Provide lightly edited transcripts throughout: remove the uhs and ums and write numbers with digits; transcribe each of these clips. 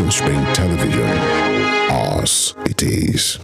Western Spring Television. Ours it is.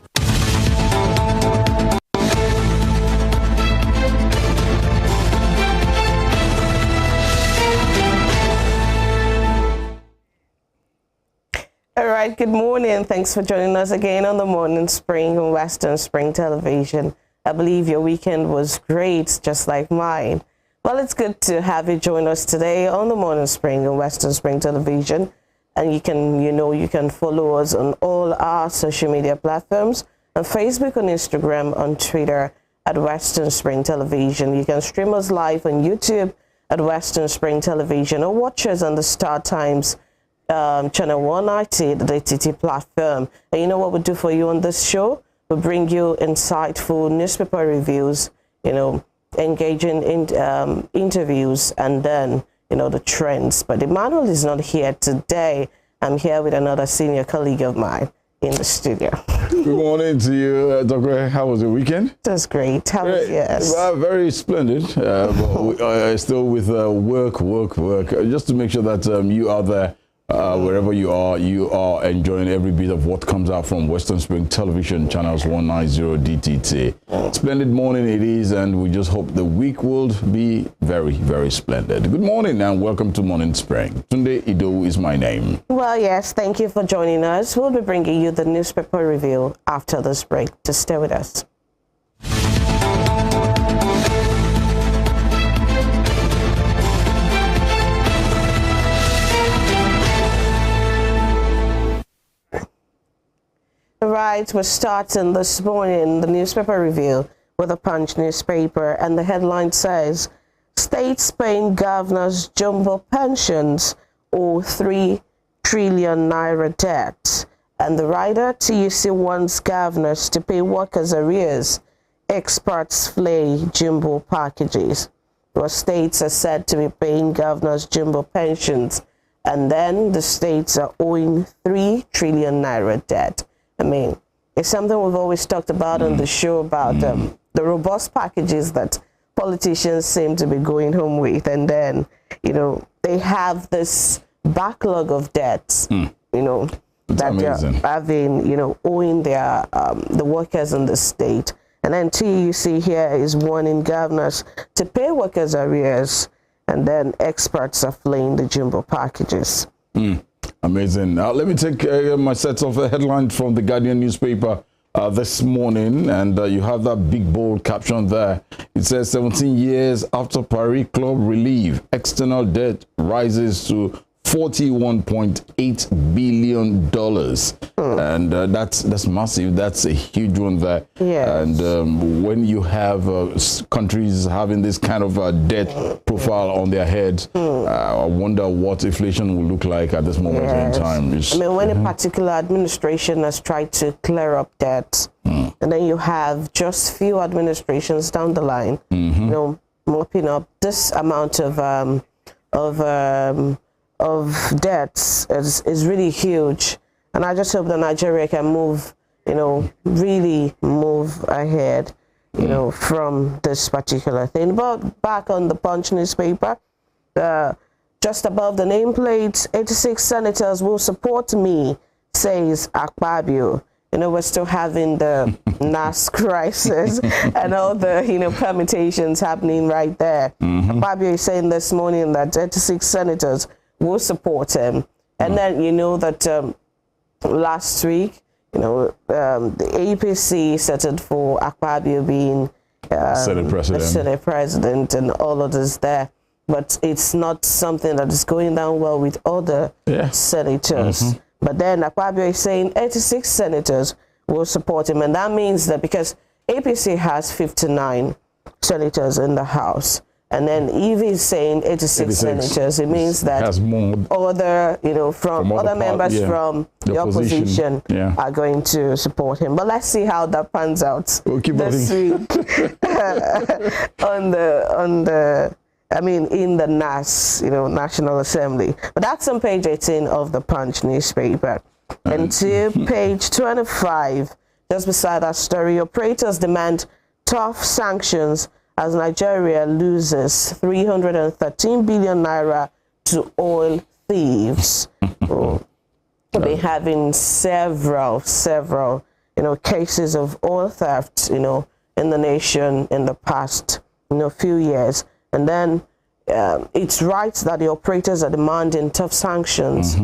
All right, good morning. Thanks for joining us again on the Morning Spring on Western Spring Television. I believe your weekend was great, just like mine. Well, it's good to have you join us today on the Morning Spring on Western Spring Television. And you can follow us on all our social media platforms, on Facebook, on Instagram, on Twitter at Western Spring Television. You can stream us live on YouTube at Western Spring Television or watch us on the Star Times channel 190, the DTT platform. And you know what we do for you on this show? We bring you insightful newspaper reviews, engaging in interviews, and then the trends. But Emmanuel is not here today. I'm here with another senior colleague of mine in the studio. Good morning to you, Dr. How was your weekend? It was great. How was yours? Very splendid. Still with work. Just to make sure that you are there. Wherever you are enjoying every bit of what comes out from Western Spring Television, channels 190 DTT. Splendid morning it is, and we just hope the week will be very, very splendid. Good morning and welcome to Morning Spring. Tunde Ido is my name. Well, yes, thank you for joining us. We'll be bringing you the newspaper review after this break. Just stay with us. Right, we're starting this morning the newspaper review with a Punch newspaper, and the headline says, States paying governors jumbo pensions owe 3 trillion naira debt. And the writer, TUC wants governors to pay workers' arrears. Experts flay jumbo packages. Well, states are said to be paying governors jumbo pensions, and then the states are owing 3 trillion naira debt. I mean, it's something we've always talked about on the show about the robust packages that politicians seem to be going home with. And then, they have this backlog of debts, that they're having, owing their, the workers in the state. And then TUC here is warning governors to pay workers' arrears. And then experts are flaying the jumbo packages. Amazing. Let me take my set of headlines from the Guardian newspaper this morning, and you have that big bold caption there. It says 17 years after Paris Club relief, external debt rises to $41.8 billion. And that's massive. That's a huge one there. Yes. And when you have countries having this kind of debt profile on their heads, I wonder what inflation will look like at this moment in time. When a particular administration has tried to clear up debts, and then you have just few administrations down the line, mopping up this amount debts is really huge. And I just hope that Nigeria can move, really move ahead, from this particular thing. But back on the Punch newspaper, just above the nameplate, 86 senators will support me, says Akpabio. We're still having the NAS crisis and all the, permutations happening right there. Akpabio is saying this morning that 86 senators will support him. And then, that last week, the APC settled for Akpabio being Senate President and all of this there. But it's not something that is going down well with other senators. But then Akpabio is saying 86 senators will support him. And that means that because APC has 59 senators in the House, and then Evie is saying 86 senators, it means that other, from other members from the opposition are going to support him. But let's see how that pans out this week in the NAS, National Assembly. But that's on page 18 of the Punch newspaper. And to page 25, just beside that story, operators demand tough sanctions as Nigeria loses 313 billion naira to oil thieves. We've been having several, cases of oil theft, in the nation in the past, few years. And then it's right that the operators are demanding tough sanctions,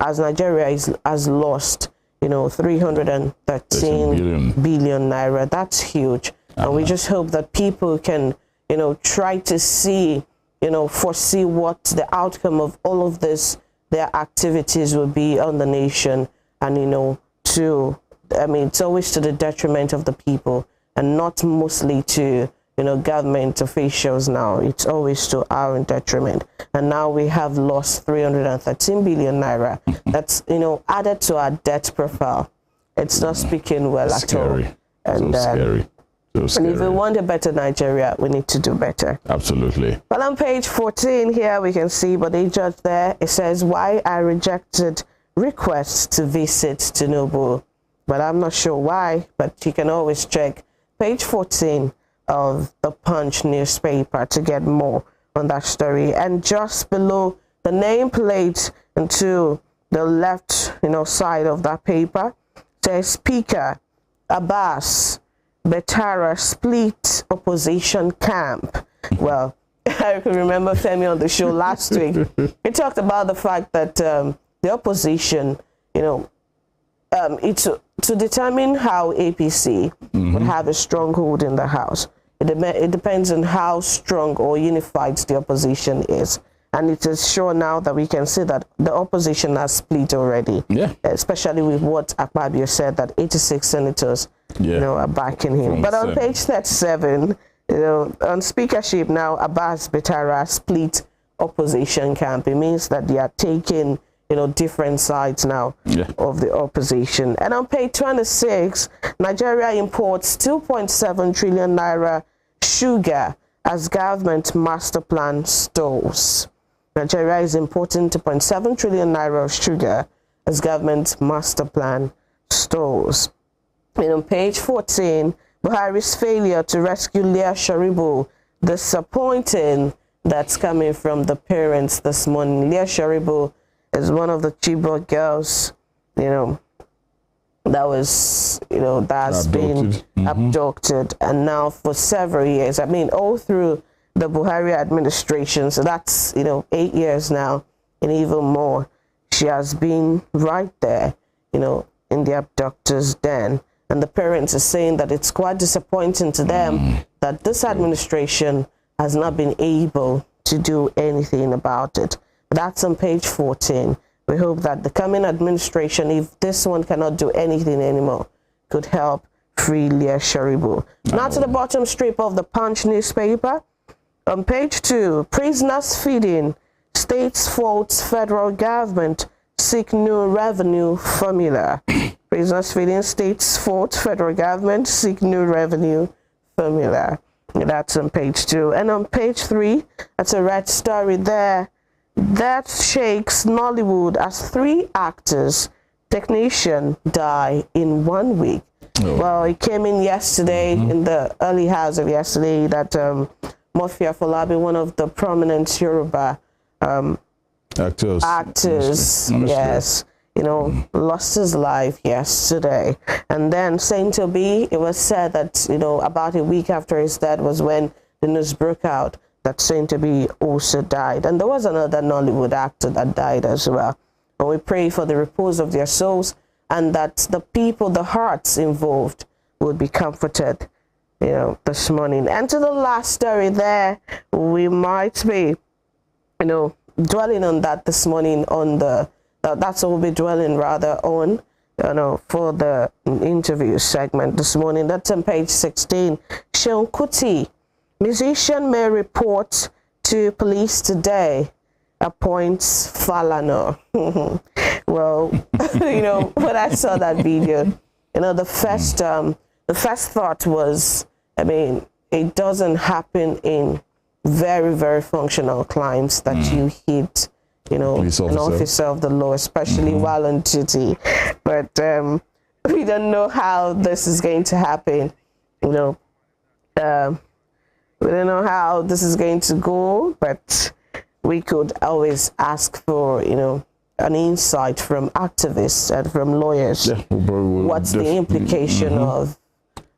as Nigeria has lost, 313 billion naira. That's huge. And we just hope that people can, try to see, foresee what the outcome of all of this, their activities will be on the nation. And, it's always to the detriment of the people and not mostly to, government officials now. It's always to our detriment. And now we have lost 313 billion naira. That's, added to our debt profile. It's not speaking well at all. And, scary. So scary. And if we want a better Nigeria, we need to do better. Absolutely. Well, on page 14 here, we can see, but the judge there, it says, why I rejected requests to visit Tinubu. But I'm not sure why, but you can always check page 14 of the Punch newspaper to get more on that story. And just below the nameplate and to the left, side of that paper, says Speaker Abbas Betara split opposition camp. Well, I can remember Femi on the show last week. He talked about the fact that the opposition, it's to determine how APC would have a stronghold in the House. It depends on how strong or unified the opposition is. And it is sure now that we can see that the opposition has split already. Yeah. Especially with what Akpabio said, that 86 senators, are backing him. But on page 37, on speakership now, Abbas Betara split opposition camp. It means that they are taking, different sides now of the opposition. And on page 26, Nigeria imports 2.7 trillion naira sugar as government master plan stalls. Nigeria is importing 2.7 trillion naira of sugar as government master plan stalls. And on page 14, Buhari's failure to rescue Leah Sharibu, disappointing. That's coming from the parents this morning. Leah Sharibu is one of the Chibok girls, that was, that's been abducted. And now for several years, all through the Buhari administration, so that's, 8 years now and even more, she has been right there, in the abductor's den. And the parents are saying that it's quite disappointing to them that this administration has not been able to do anything about it. That's on page 14. We hope that the coming administration, if this one cannot do anything anymore, could help free Leah Sharibu. Now to the bottom strip of the Punch newspaper. On page 2, prisoners feeding, states faults federal government, seek new revenue formula. Prisoners feeding, states fault federal government, seek new revenue formula. That's on page 2. And on page 3, that's a red story there. That shakes Nollywood as 3 actors, technician die in 1 week. Well, it came in yesterday, in the early hours of yesterday, that Murphy Afolabi, one of the prominent Yoruba actors, yes, lost his life yesterday. And then Saint Obi, it was said that, about a week after his death was when the news broke out that Saint Obi also died. And there was another Nollywood actor that died as well. And we pray for the repose of their souls and that the people, the hearts involved would be comforted, this morning. And to the last story there, we might be, dwelling on that this morning on the, that's what we'll be dwelling rather on, for the interview segment this morning. That's on page 16. Seun Kuti, musician may report to police today, appoints Falana. Well, when I saw that video, the first thought was, it doesn't happen in very, very functional crimes that you hit, an officer of the law, especially while on duty. But we don't know how this is going to happen, we don't know how this is going to go, but we could always ask for, an insight from activists and from lawyers. Yeah, we'll What's the implication of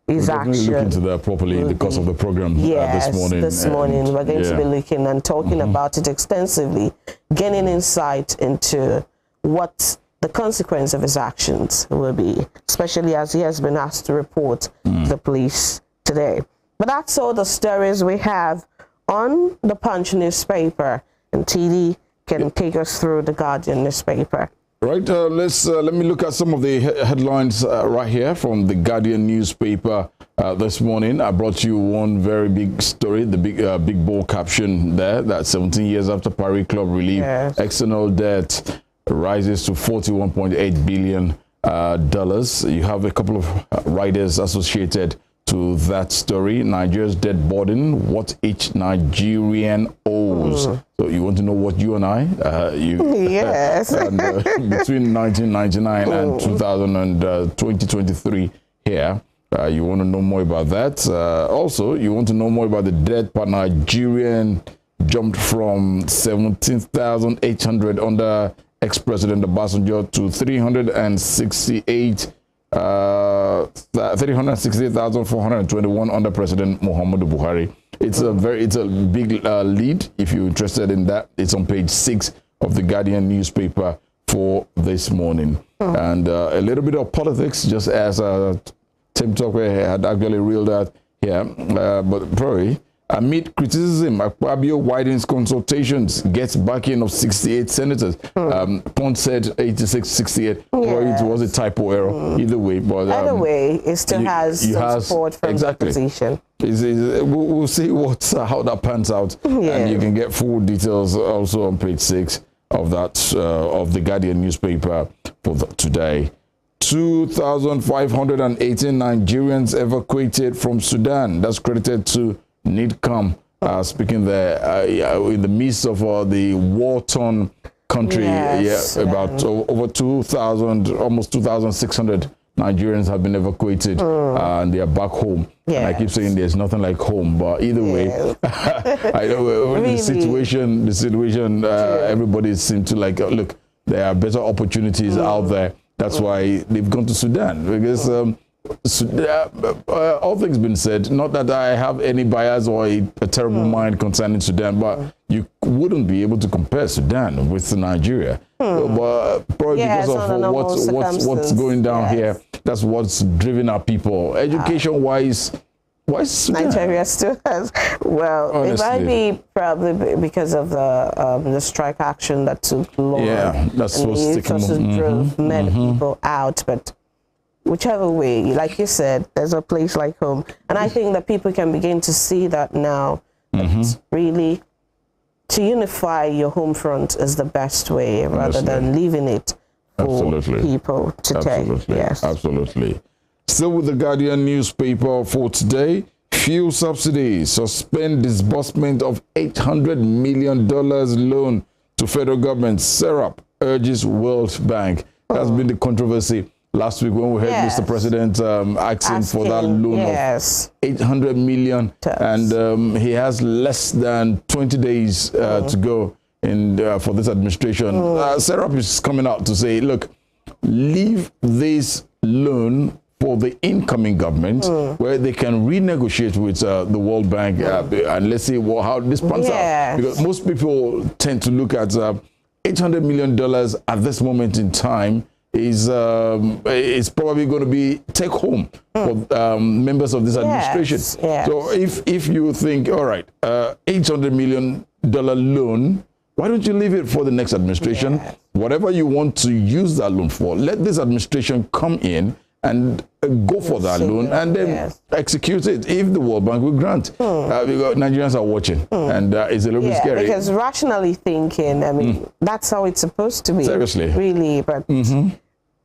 his definitely look action? into that properly in the course of the program Yes, this morning. this morning we're going to be looking and talking Mm-hmm. about it extensively, gaining insight into what the consequence of his actions will be, especially as he has been asked to report to the police today. But that's all the stories we have on the Punch newspaper, and TD can take us through the Guardian newspaper. Right, let me look at some of the headlines right here from the Guardian newspaper this morning. I brought you one very big story, the big bold caption there, that 17 years after Paris Club relief, external debt rises to $41.8 billion. You have a couple of riders associated to that story. Nigeria's debt burden, what each Nigerian owes. So you want to know what you and I, Yes. and, between 1999 and 2023 here, you want to know more about that. Also, you want to know more about the debt per Nigerian jumped from 17,800 under ex-president Obasanjo to 368,421 under President Muhammadu Buhari. It's a big lead. If you're interested in that, it's on page 6 of the Guardian newspaper for this morning. And a little bit of politics, just as Tim Tokwe had actually reeled out here, but probably amid criticism, Akpabio widens consultations, gets backing of 68 senators. Pont said 86-68. Well, it was a typo error. Either way, but either way, it still has some support from the opposition. We'll see how that pans out, and you can get full details also on page 6 of that of the Guardian newspaper for today. 2,518 Nigerians evacuated from Sudan. That's credited to NIDCAM, speaking there in the midst of the war-torn country. About over 2,000, almost 2,600 Nigerians have been evacuated, and they are back home. And I keep saying there's nothing like home, but either way, I know the situation. Everybody seems to like look. There are better opportunities out there. That's why they've gone to Sudan, because all things been said, not that I have any bias or a terrible mind concerning Sudan, but you wouldn't be able to compare Sudan with Nigeria. But probably because of what's going down here, that's what's driven our people. Education-wise, why is Sudan? Nigeria still has, well, honestly, it might be probably because of the strike action that took long. Yeah, that's what's drove many people out, but whichever way, like you said, there's a place like home. And I think that people can begin to see that now. That really, to unify your home front is the best way, rather than leaving it for people to take. Yes. Absolutely. Still with the Guardian newspaper for today, fuel subsidies suspend disbursement of $800 million loan to federal government. Serap urges World Bank. That's been the controversy last week when we heard Mr. President asking for that loan of $800 million, and he has less than 20 days to go in for this administration. Serap is coming out to say, look, leave this loan for the incoming government, where they can renegotiate with the World Bank, and let's see how this pans out. Because most people tend to look at $800 million at this moment in time is probably going to be take home for members of this administration. So if you think, all right, $800 million loan, why don't you leave it for the next administration? Whatever you want to use that loan for, let this administration come in and go for that loan and then execute it if the World Bank will grant. Because Nigerians are watching, and it's a little bit scary. Because rationally thinking, I mean, that's how it's supposed to be. Seriously. Really, but we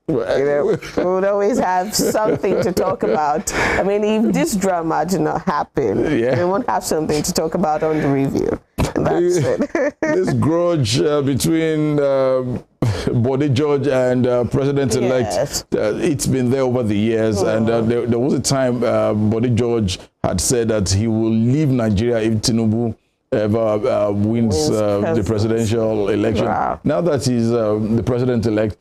would always have something to talk about. I mean, if this drama did not happen, we won't have something to talk about on the review. And that's it. This grudge between Bode George and President-elect, it's been there over the years. And there was a time Bode George had said that he will leave Nigeria if Tinubu ever wins the presidential election. Wow. Now that he's the president-elect,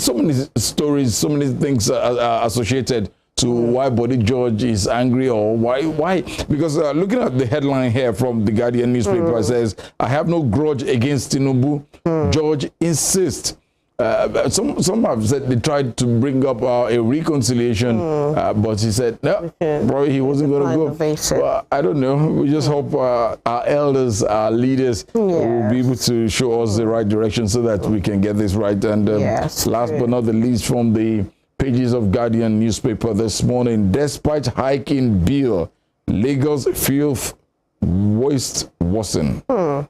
so many stories, so many things are associated to why Body George is angry, or why because looking at the headline here from the Guardian newspaper, it says, "I have no grudge against Tinubu. George insists." Some have said they tried to bring up a reconciliation, but he said no, probably he wasn't going to go. Well, I don't know. We just hope our elders, our leaders, will be able to show us the right direction so that we can get this right. And last but not the least, from the pages of Guardian newspaper this morning, despite hike in bill, Lagos filth waste worsen. I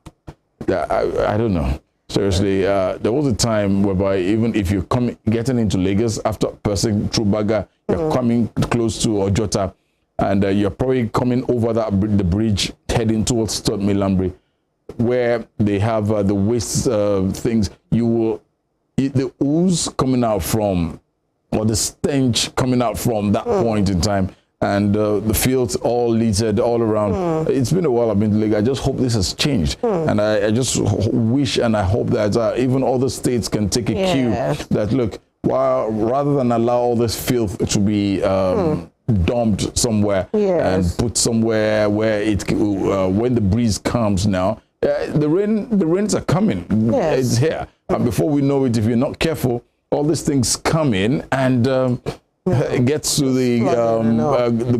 don't know. Seriously, there was a time whereby even if you're getting into Lagos after passing through Baga, you're coming close to Ojota, and you're probably coming over the bridge heading towards Third Milambri, where they have the waste things. You will eat the ooze coming out from, or the stench coming out from that point in time. And the fields all littered all around. It's been a while I've been to Lagos. I just hope this has changed. And I just wish and I hope that even other states can take a cue that, look, rather than allow all this filth to be dumped somewhere and put somewhere where it when the breeze comes now, the rains are coming. It's here. And before we know it, if you're not careful, all these things come in and it gets to the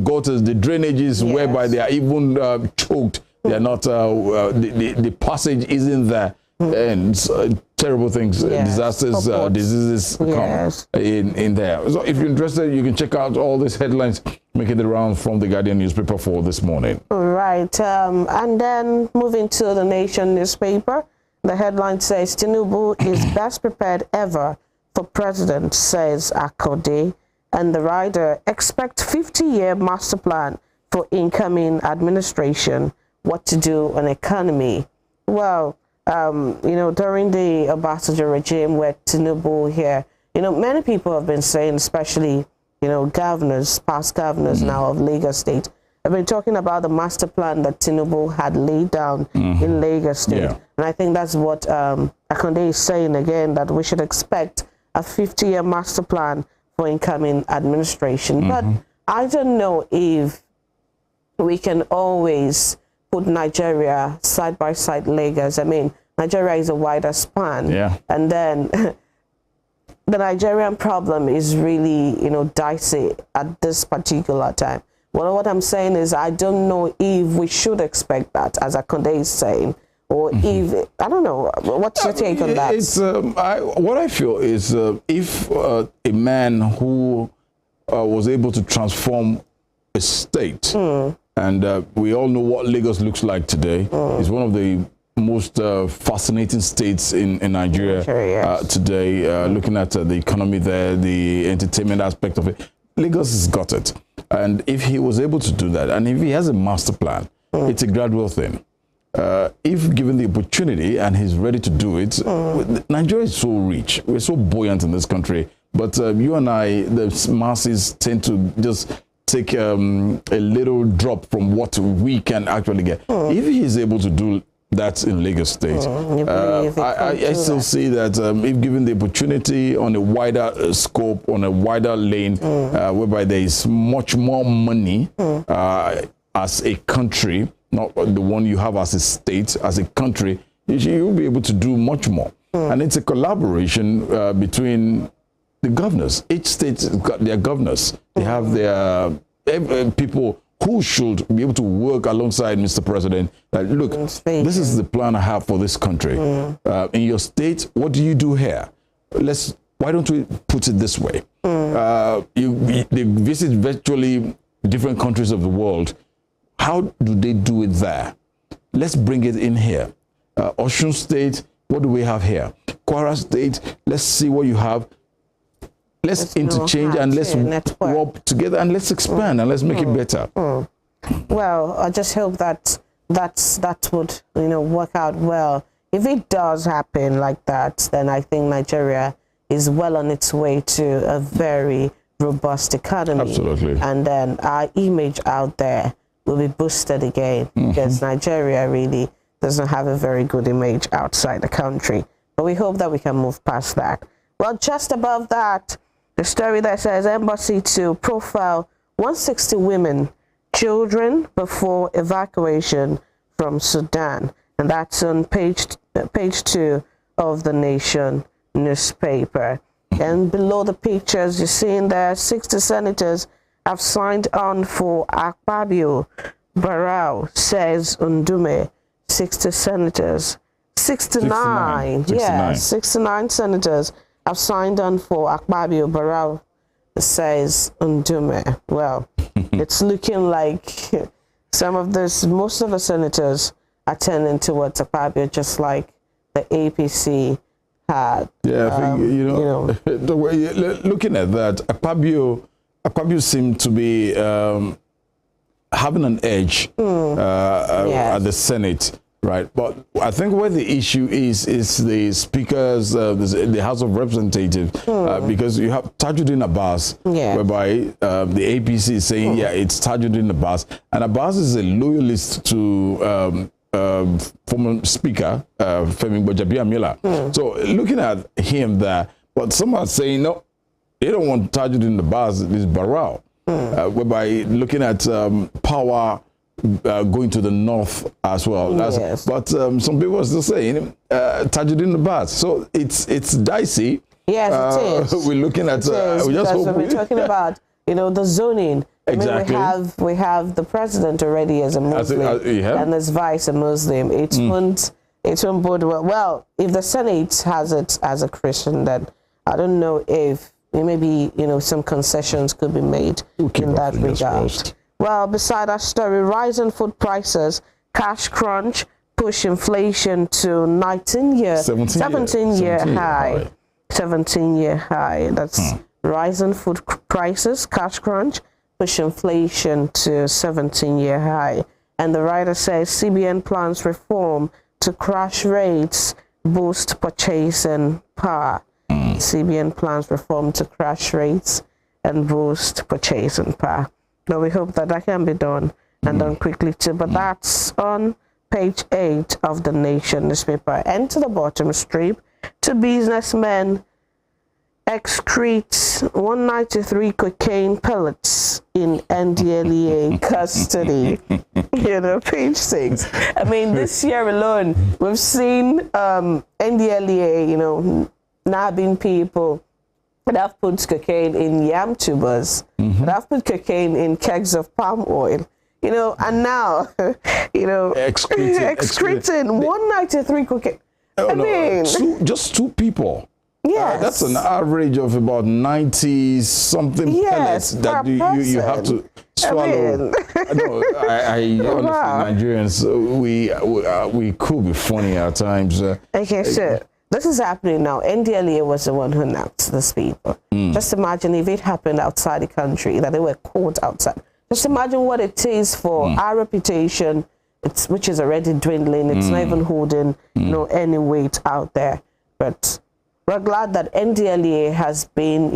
gutters, the drainages, whereby they are even choked. They are not. The passage isn't there, and terrible things, disasters, diseases come in there. So, if you're interested, you can check out all these headlines making the round from the Guardian newspaper for this morning. Right, and then moving to the Nation newspaper, the headline says Tinubu is best prepared ever for president, says Akode. And the rider, expect 50-year master plan for incoming administration, what to do on economy. Well, during the Obasanjo regime where Tinubu here, many people have been saying, especially, governors, past governors now of Lagos State, have been talking about the master plan that Tinubu had laid down in Lagos State. And I think that's what Akande is saying again, that we should expect a 50-year master plan for incoming administration. But I don't know if we can always put Nigeria side by side Lagos. I mean, Nigeria is a wider span. And then the Nigerian problem is really, dicey at this particular time. Well, what I'm saying is I don't know if we should expect that, as Akande is saying, or if, I don't know, what's your take on that? It's, what I feel is if a man who was able to transform a state, and we all know what Lagos looks like today, is one of the most fascinating states in Nigeria today, looking at the economy there, the entertainment aspect of it. Lagos has got it. And if he was able to do that, and if he has a master plan, it's a gradual thing. If given the opportunity and he's ready to do it, Nigeria is so rich. We're so buoyant in this country. But you and I, the masses, tend to just take a little drop from what we can actually get. If he's able to do that in Lagos State, I still see that if given the opportunity on a wider scope, on a wider lane, whereby there is much more money as a country, not the one you have as a state, as a country, you'll be able to do much more. And it's a collaboration between the governors. Each state has got their governors. They have their people who should be able to work alongside Mr. President. Look, this is the plan I have for this country. In your state, what do you do here? Why don't we put it this way? They visit virtually different countries of the world. How do they do it there? Let's bring it in here. Osun State, what do we have here? Kwara State, let's see what you have. Let's interchange and let's work together and let's expand and let's make it better. Well, I just hope that would work out well. If it does happen like that, then I think Nigeria is well on its way to a very robust economy. Absolutely. And then our image out there will be boosted again, because Nigeria really doesn't have a very good image outside the country. But we hope that we can move past that. Well, just above that, the story that says embassy to profile 160 women, children before evacuation from Sudan. And that's on page 2 of the Nation newspaper. And below the pictures, you're seeing there 60 senators have signed on for Akpabio. Barrow, says Ndume. 60 senators. 69. Yeah, 69 senators have signed on for Akpabio. Barrow, says Ndume. Well, it's looking like most of the senators are tending towards Akpabio, just like the APC had. Yeah, I think, the way looking at that, Akpabio seemed to be having an edge at the Senate, right? But I think where the issue is the speakers, the House of Representatives, because you have Tajuddin Abbas, whereby the APC is saying, it's Tajuddin Abbas, and Abbas is a loyalist to former Speaker Femi Gbajabiamila. So looking at him there, but some are saying no, they don't want Tajuddin Abbas, this Barrow. Whereby looking at power going to the north as well. But some people are still saying Tajuddin Abbas. So it's dicey. Yes, it is. We're looking at. We just hope we're talking about the zoning. Exactly. I mean, we have the president already as a Muslim and his vice a Muslim. It won't bode well. Well, if the Senate has it as a Christian, then I don't know if maybe some concessions could be made in that regard. Well, beside that story, rising food prices, cash crunch push inflation to 17-year high. 17-year high. That's rising food prices, cash crunch push inflation to 17-year high. And the writer says CBN plans reform to crash rates, boost purchasing power. CBN plans reform to crash rates and boost purchasing power. But we hope that can be done and done quickly too. But that's on page 8 of the Nation newspaper. And to the bottom strip, 2 businessmen excrete 193 cocaine pellets in NDLEA custody. Page 6. I mean, this year alone, we've seen NDLEA, nabbing people that have put cocaine in yam tubers, that have put cocaine in kegs of palm oil, and now, excreting 193 cocaine. Just 2 people. Yes. That's an average of about 90 something pellets that you have to swallow. I honestly, Nigerians, we could be funny at times. Okay, so this is happening now. NDLEA was the one who nabbed these people. Just imagine if it happened outside the country, that they were caught outside. Just imagine what it is for our reputation, which is already dwindling. It's not even holding any weight out there. But we're glad that NDLEA has been,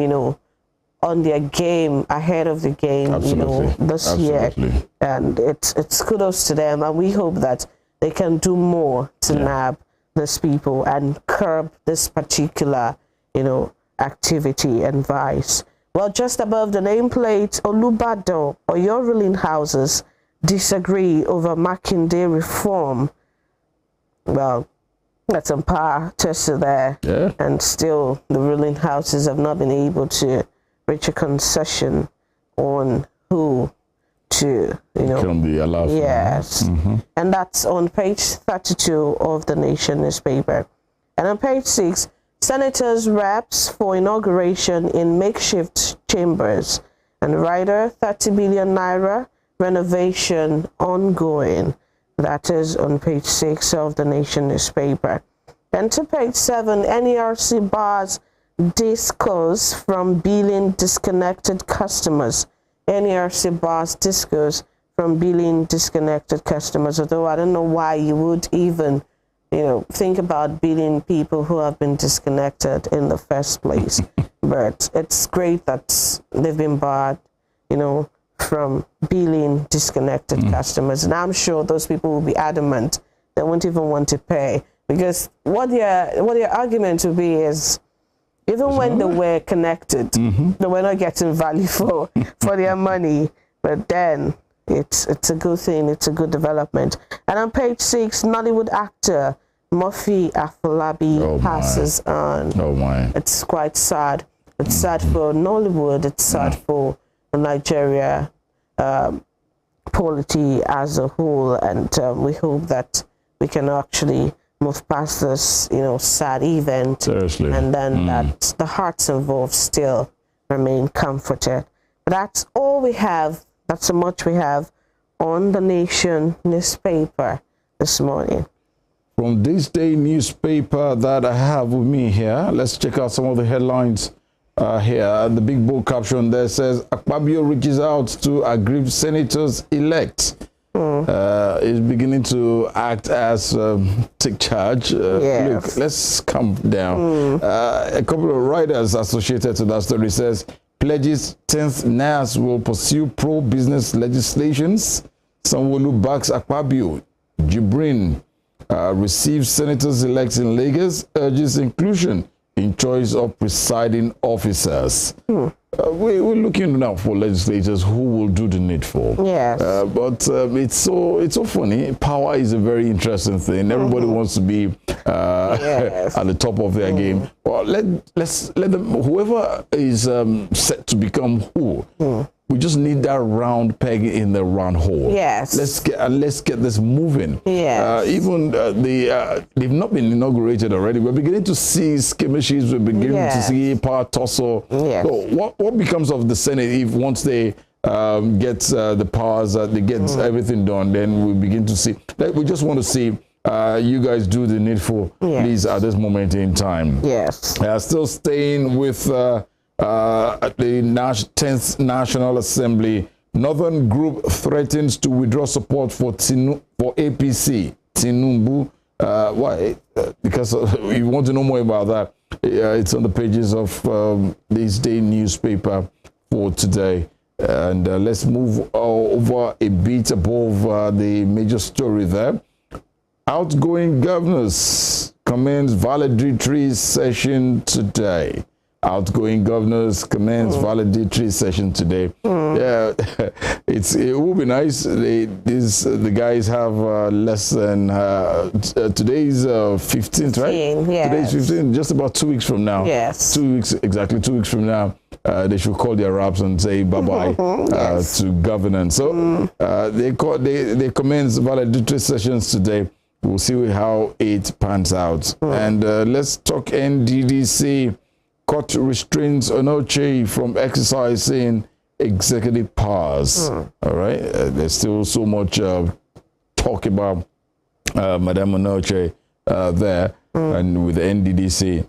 on their game, ahead of the game, this year. And it's kudos to them. And we hope that they can do more to nab these people and curb this particular, activity and vice. Well, just above the nameplate, Olubadan or your ruling houses disagree over Makinde reform. Well, that's some power tested there. And still the ruling houses have not been able to reach a concession on who to, can be allowed. Yes. And that's on page 32 of the Nation newspaper. And on page 6, senators reps for inauguration in makeshift chambers. And writer, 30 billion naira renovation ongoing. That is on page 6 of the Nation newspaper. And to page 7, NERC bars discourse from billing disconnected customers. NERC bars discourse from billing disconnected customers, although I don't know why you would even, think about billing people who have been disconnected in the first place. But it's great that they've been barred, from billing disconnected customers. And I'm sure those people will be adamant they won't even want to pay, because what their argument will be is, even when they were connected, they were not getting value for their money. But then it's a good thing, it's a good development. And on page 6, Nollywood actor Murphy Afolabi passes on. Oh my. It's quite sad. It's sad for Nollywood, it's sad for Nigeria polity as a whole, and we hope that we can actually move past this, sad event. Seriously. And then that the hearts involved still remain comforted. But that's all we have. That's so much we have on the Nation newspaper this morning. From this day newspaper that I have with me here, let's check out some of the headlines here. The big bold caption there says, Akpabio reaches out to aggrieved senators elect. Is beginning to act as take charge. Yes. Look, let's calm down. A couple of writers associated to that story says, pledges 10th NAS will pursue pro-business legislations. Sanwo-Olu backs Akpabio. Jibrin receives senators-elect in Lagos, urges inclusion in choice of presiding officers. We're looking now for legislators who will do the needful. Yes. But it's so funny. Power is a very interesting thing. Everybody wants to be Yes. at the top of their game. Well, let's let them. Whoever is set to become who. We just need that round peg in the round hole. Yes. Let's get this moving. Yes. Even they've not been inaugurated already. We're beginning to see skirmishes. We're beginning to see power tussle. Yes. So what becomes of the Senate if once they get the powers, they get everything done? Then we begin to see. We just want to see you guys do the needful, please, at this moment in time. Yes. Still staying with at the 10th National Assembly, Northern Group threatens to withdraw support for APC. Tinubu. Why? Because you want to know more about that, it's on the pages of this day newspaper for today. And let's move over a bit above the major story there. Outgoing governors commence valedictory session today. Outgoing governors commence valedictory session today. Yeah, it will be nice. The guys have less than today's 15th, right? Yes. Today's 15th, just about 2 weeks from now. Yes. 2 weeks, exactly 2 weeks from now. They should call their raps and say bye-bye to governance. So they commence valedictory sessions today. We'll see how it pans out. And let's talk NDDC. Court restrains Onoche from exercising executive powers. All right. There's still so much talk about Madame Onoche there, and with the NDDC.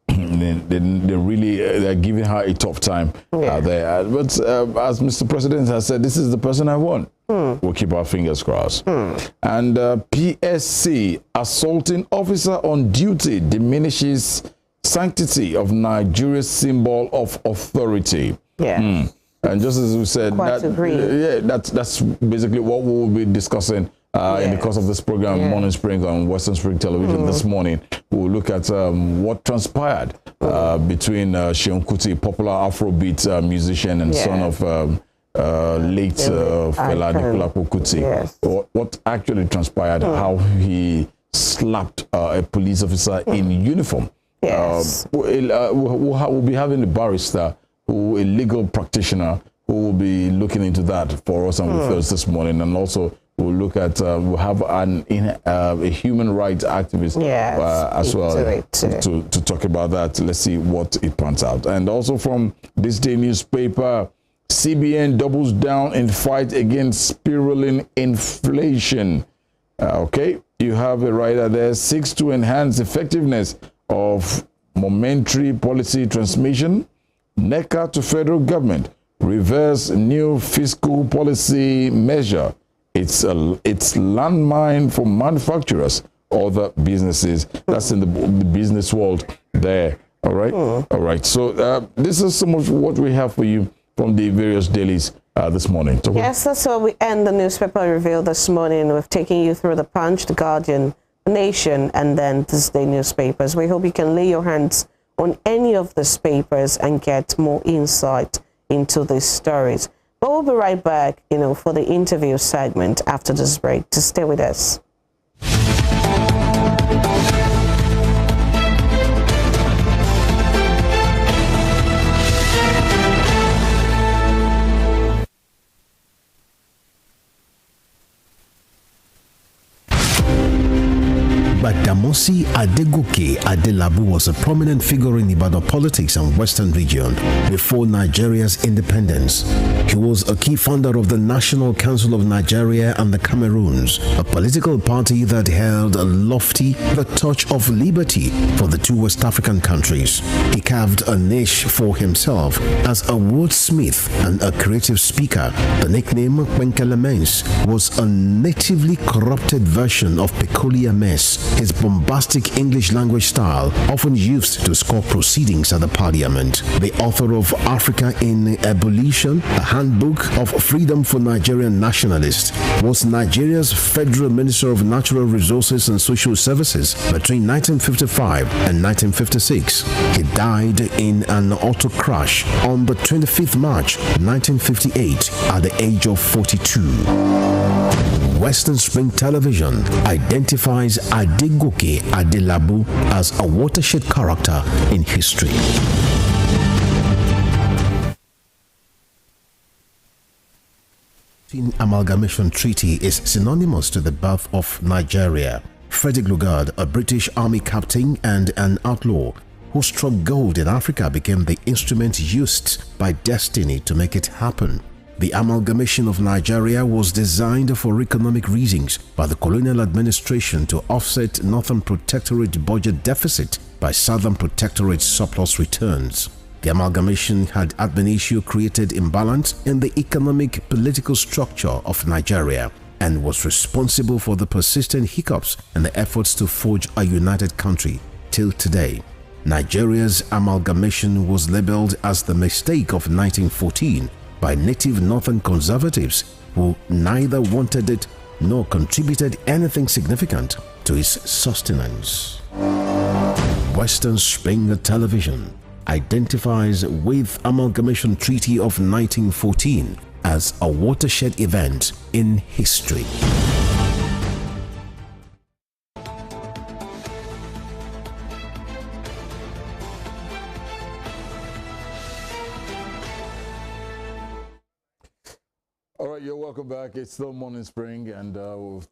They're giving her a tough time there. But as Mr. President has said, this is the person I want. We'll keep our fingers crossed. And PSC, assaulting officer on duty diminishes sanctity of Nigeria's symbol of authority. Yeah. And just as we said, that's basically what we will be discussing in the course of this program, Morning Spring on Western Spring Television this morning. We'll look at what transpired between Seun Kuti, popular Afrobeat musician and son of late Fela Anikulapo Kuti. What actually transpired, how he slapped a police officer in uniform. Yes. We'll be having a barrister, a legal practitioner, who will be looking into that for us and with us this morning. And also we'll look at, we'll have a human rights activist as well to talk about that. Let's see what it pans out. And also from this day newspaper, CBN doubles down in fight against spiraling inflation. Okay, you have a writer there, seeks to enhance effectiveness of momentary policy transmission. NECA to federal government, reverse new fiscal policy measure. It's landmine for manufacturers, other businesses. That's in the business world there. All right. All right. So this is some of what we have for you from the various dailies this morning. Yes, that's where we end the newspaper review this morning. We've taken you through the Punch, the Guardian, the Nation, and then this day newspapers. We hope you can lay your hands on any of these papers and get more insight into these stories. But we'll be right back, for the interview segment after this break. To stay with us. Badamasi Adegoke Adelabu was a prominent figure in Ibadan politics and Western region before Nigeria's independence. He was a key founder of the National Council of Nigeria and the Cameroons, a political party that held a lofty the touch of liberty for the two West African countries. He carved a niche for himself as a wordsmith and a creative speaker. The nickname Kwenkele was a natively corrupted version of Peculiar Mess, his bombastic English language style often used to score proceedings at the parliament. The author of Africa in Ebullition, a handbook of freedom for Nigerian nationalists, was Nigeria's Federal Minister of Natural Resources and Social Services between 1955 and 1956. He died in an auto crash on the 25th March 1958 at the age of 42. Western Spring Television identifies Adegoke Adelabu as a watershed character in history. The Amalgamation Treaty is synonymous to the birth of Nigeria. Frederick Lugard, a British army captain and an outlaw who struck gold in Africa, became the instrument used by destiny to make it happen. The amalgamation of Nigeria was designed for economic reasons by the colonial administration to offset Northern Protectorate budget deficit by Southern Protectorate surplus returns. The amalgamation had ab initio created imbalance in the economic political structure of Nigeria and was responsible for the persistent hiccups in the efforts to forge a united country till today. Nigeria's amalgamation was labeled as the mistake of 1914 by native northern conservatives who neither wanted it nor contributed anything significant to its sustenance. Western Spring Television identifies with Amalgamation Treaty of 1914 as a watershed event in history. All right, you're welcome back. It's still Morning Spring, and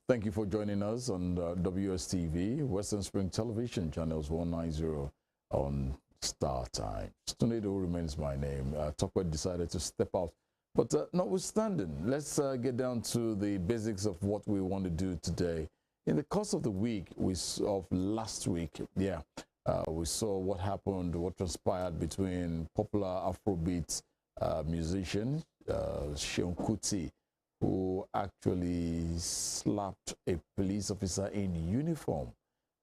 thank you for joining us on WSTV, Western Spring Television, channels 190 on Star Time. Stunedo remains my name. Tokwe decided to step out. But notwithstanding, let's get down to the basics of what we want to do today. In the course of the week, of last week, we saw what happened, what transpired between popular Afrobeat musician Seun Kuti, who actually slapped a police officer in uniform.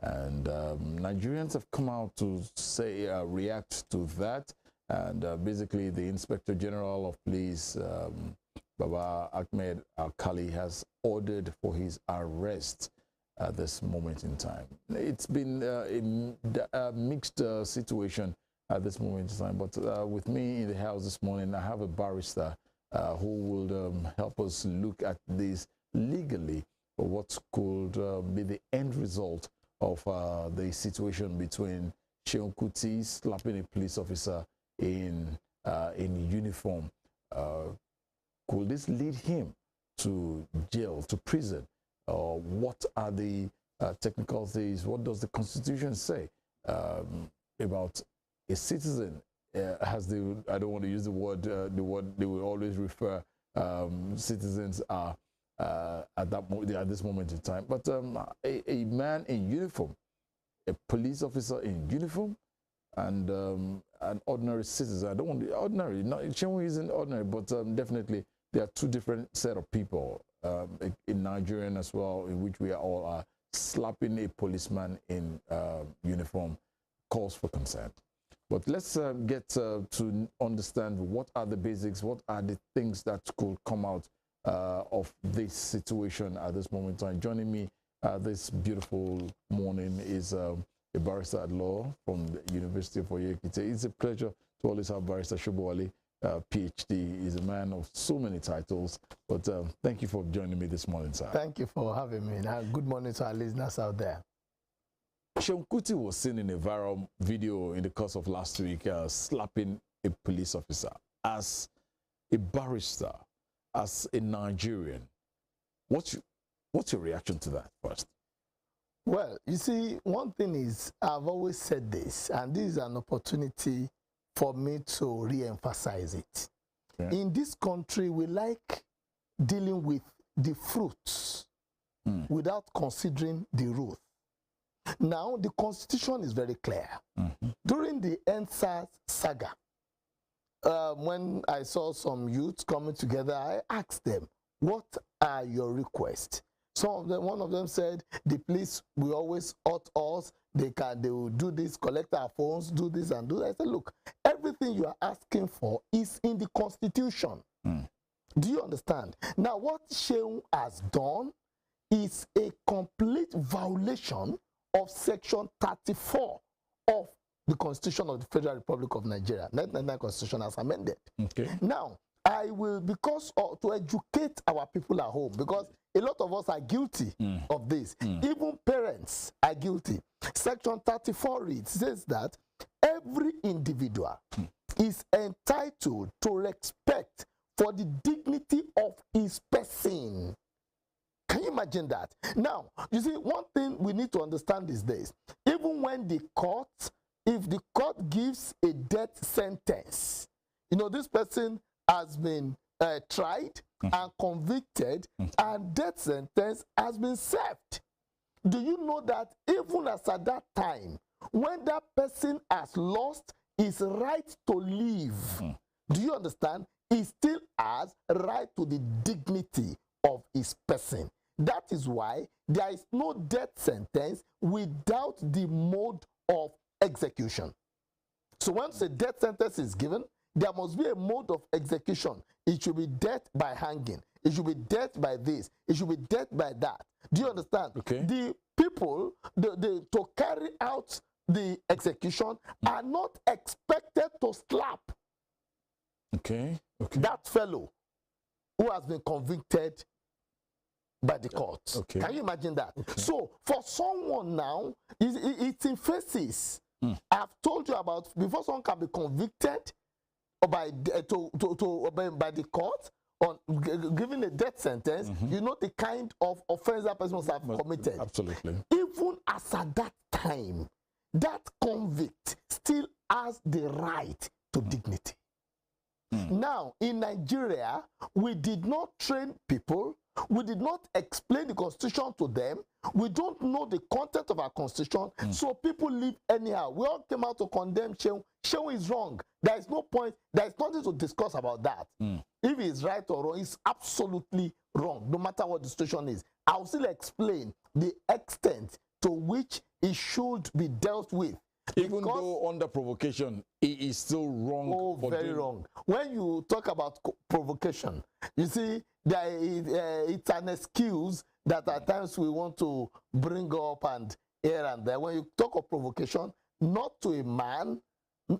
And Nigerians have come out to say, react to that. And basically, the Inspector General of Police, Baba Ahmed Alkali, has ordered for his arrest at this moment in time. It's been a mixed situation at this moment in time. But with me in the house this morning, I have a barrister who will help us look at this legally, for what could be the end result of the situation between Seun Kuti slapping a police officer in uniform. Could this lead him to jail, to prison? What are the technical things? What does the Constitution say about a citizen? Has the, I don't want to use the word they will always refer citizens are at this moment in time. But a man in uniform, a police officer in uniform, and an ordinary citizen. I don't want to ordinary. Not Seun isn't ordinary, but definitely there are two different set of people in Nigerian as well, in which we are all slapping a policeman in uniform calls for concern. But let's get to understand what are the basics, what are the things that could come out of this situation at this moment in time. Joining me this beautiful morning is a barrister at law from the University of Oyo-Ekiti. It's a pleasure to always have Barrister Shobowale, PhD. He's a man of so many titles, but thank you for joining me this morning, sir. Thank you for having me. Now, good morning to our listeners out there. Seun Kuti was seen in a viral video in the course of last week slapping a police officer. As a barrister, as a Nigerian, what's your reaction to that first? Well, you see, one thing is, I've always said this, and this is an opportunity for me to re-emphasize it. Okay. In this country, we like dealing with the fruits without considering the root. Now, the Constitution is very clear. During the EndSARS saga, when I saw some youths coming together, I asked them, what are your requests? One of them said, the police will always hurt us. They will do this, collect our phones, do this and do that. I said, look, everything you are asking for is in the Constitution. Do you understand? Now, what Seun has done is a complete violation of Section 34 of the Constitution of the Federal Republic of Nigeria, 1999 Constitution as amended. Okay. Now, I will, to educate our people at home, because a lot of us are guilty of this. Even parents are guilty. Section 34 reads, says that every individual is entitled to respect for the dignity of his person. Can you imagine that? Now, you see, one thing we need to understand is this. Even when the court, if the court gives a death sentence, you know, this person has been tried and convicted, and death sentence has been served. Do you know that even as at that time, when that person has lost his right to live, do you understand? He still has right to the dignity of his person. That is why there is no death sentence without the mode of execution. So once a death sentence is given, there must be a mode of execution. It should be death by hanging. It should be death by this. It should be death by that. Do you understand? Okay. The people to carry out the execution are not expected to slap that fellow who has been convicted by the court. Okay. Can you imagine that? Okay. So for someone now, it's in phases. I've told you about, before someone can be convicted by the court on giving a death sentence, you know the kind of offense that person must have committed. Absolutely. Even as at that time, that convict still has the right to dignity. Now, in Nigeria, we did not train people. We did not explain the Constitution to them. We don't know the content of our Constitution, so people live anyhow. We all came out to condemn Seun. Seun is wrong. There is no point. There is nothing to discuss about that. If he is right or wrong, it's absolutely wrong, no matter what the situation is. I'll still explain the extent to which it should be dealt with. Even though under provocation, he is still wrong. Oh, very wrong. When you talk about provocation, you see, it's an excuse that at times we want to bring up and here and there. When you talk of provocation, not to a man,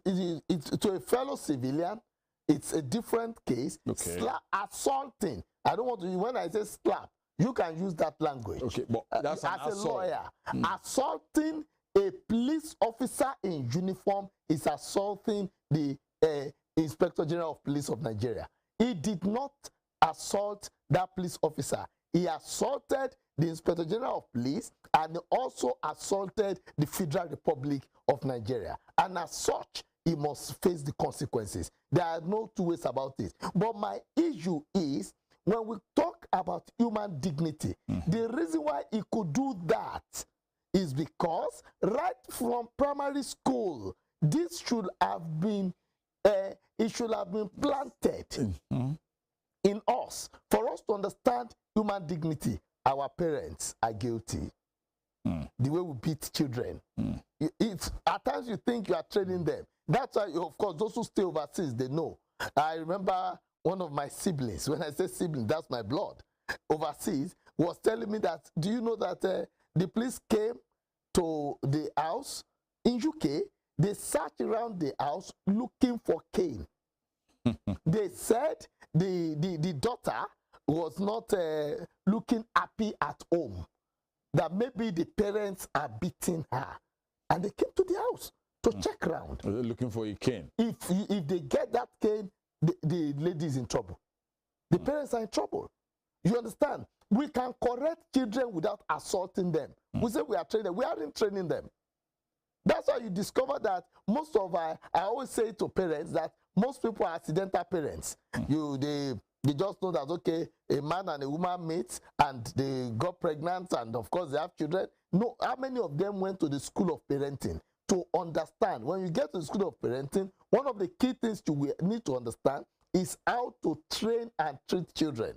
it's to a fellow civilian, it's a different case. Okay. Assaulting. I don't want to, when I say slap, you can use that language. Okay, but that's as a lawyer. Assaulting a police officer in uniform is assaulting the Inspector General of Police of Nigeria. He did not assault that police officer. He assaulted the Inspector General of Police and also assaulted the Federal Republic of Nigeria. And as such, he must face the consequences. There are no two ways about it. But my issue is, when we talk about human dignity, the reason why he could do that is because right from primary school, this should have been, it should have been planted in us. For us to understand human dignity, our parents are guilty. The way we beat children. At times you think you are training them. That's why, of course, those who stay overseas, they know. I remember one of my siblings, when I say sibling, that's my blood, overseas, was telling me that, do you know that the police came to the house in UK, they searched around the house looking for cane. They said the daughter was not looking happy at home, that maybe the parents are beating her. And they came to the house to check around. They're looking for a cane. If they get that cane, the lady is in trouble. The parents are in trouble. You understand? We can correct children without assaulting them. We say we are training them. We aren't training them. That's why you discover that most of I always say to parents that most people are accidental parents. They just know that, okay, a man and a woman meet and they got pregnant and of course they have children. No, how many of them went to the school of parenting to understand? When you get to the school of parenting, one of the key things you need to understand is how to train and treat children.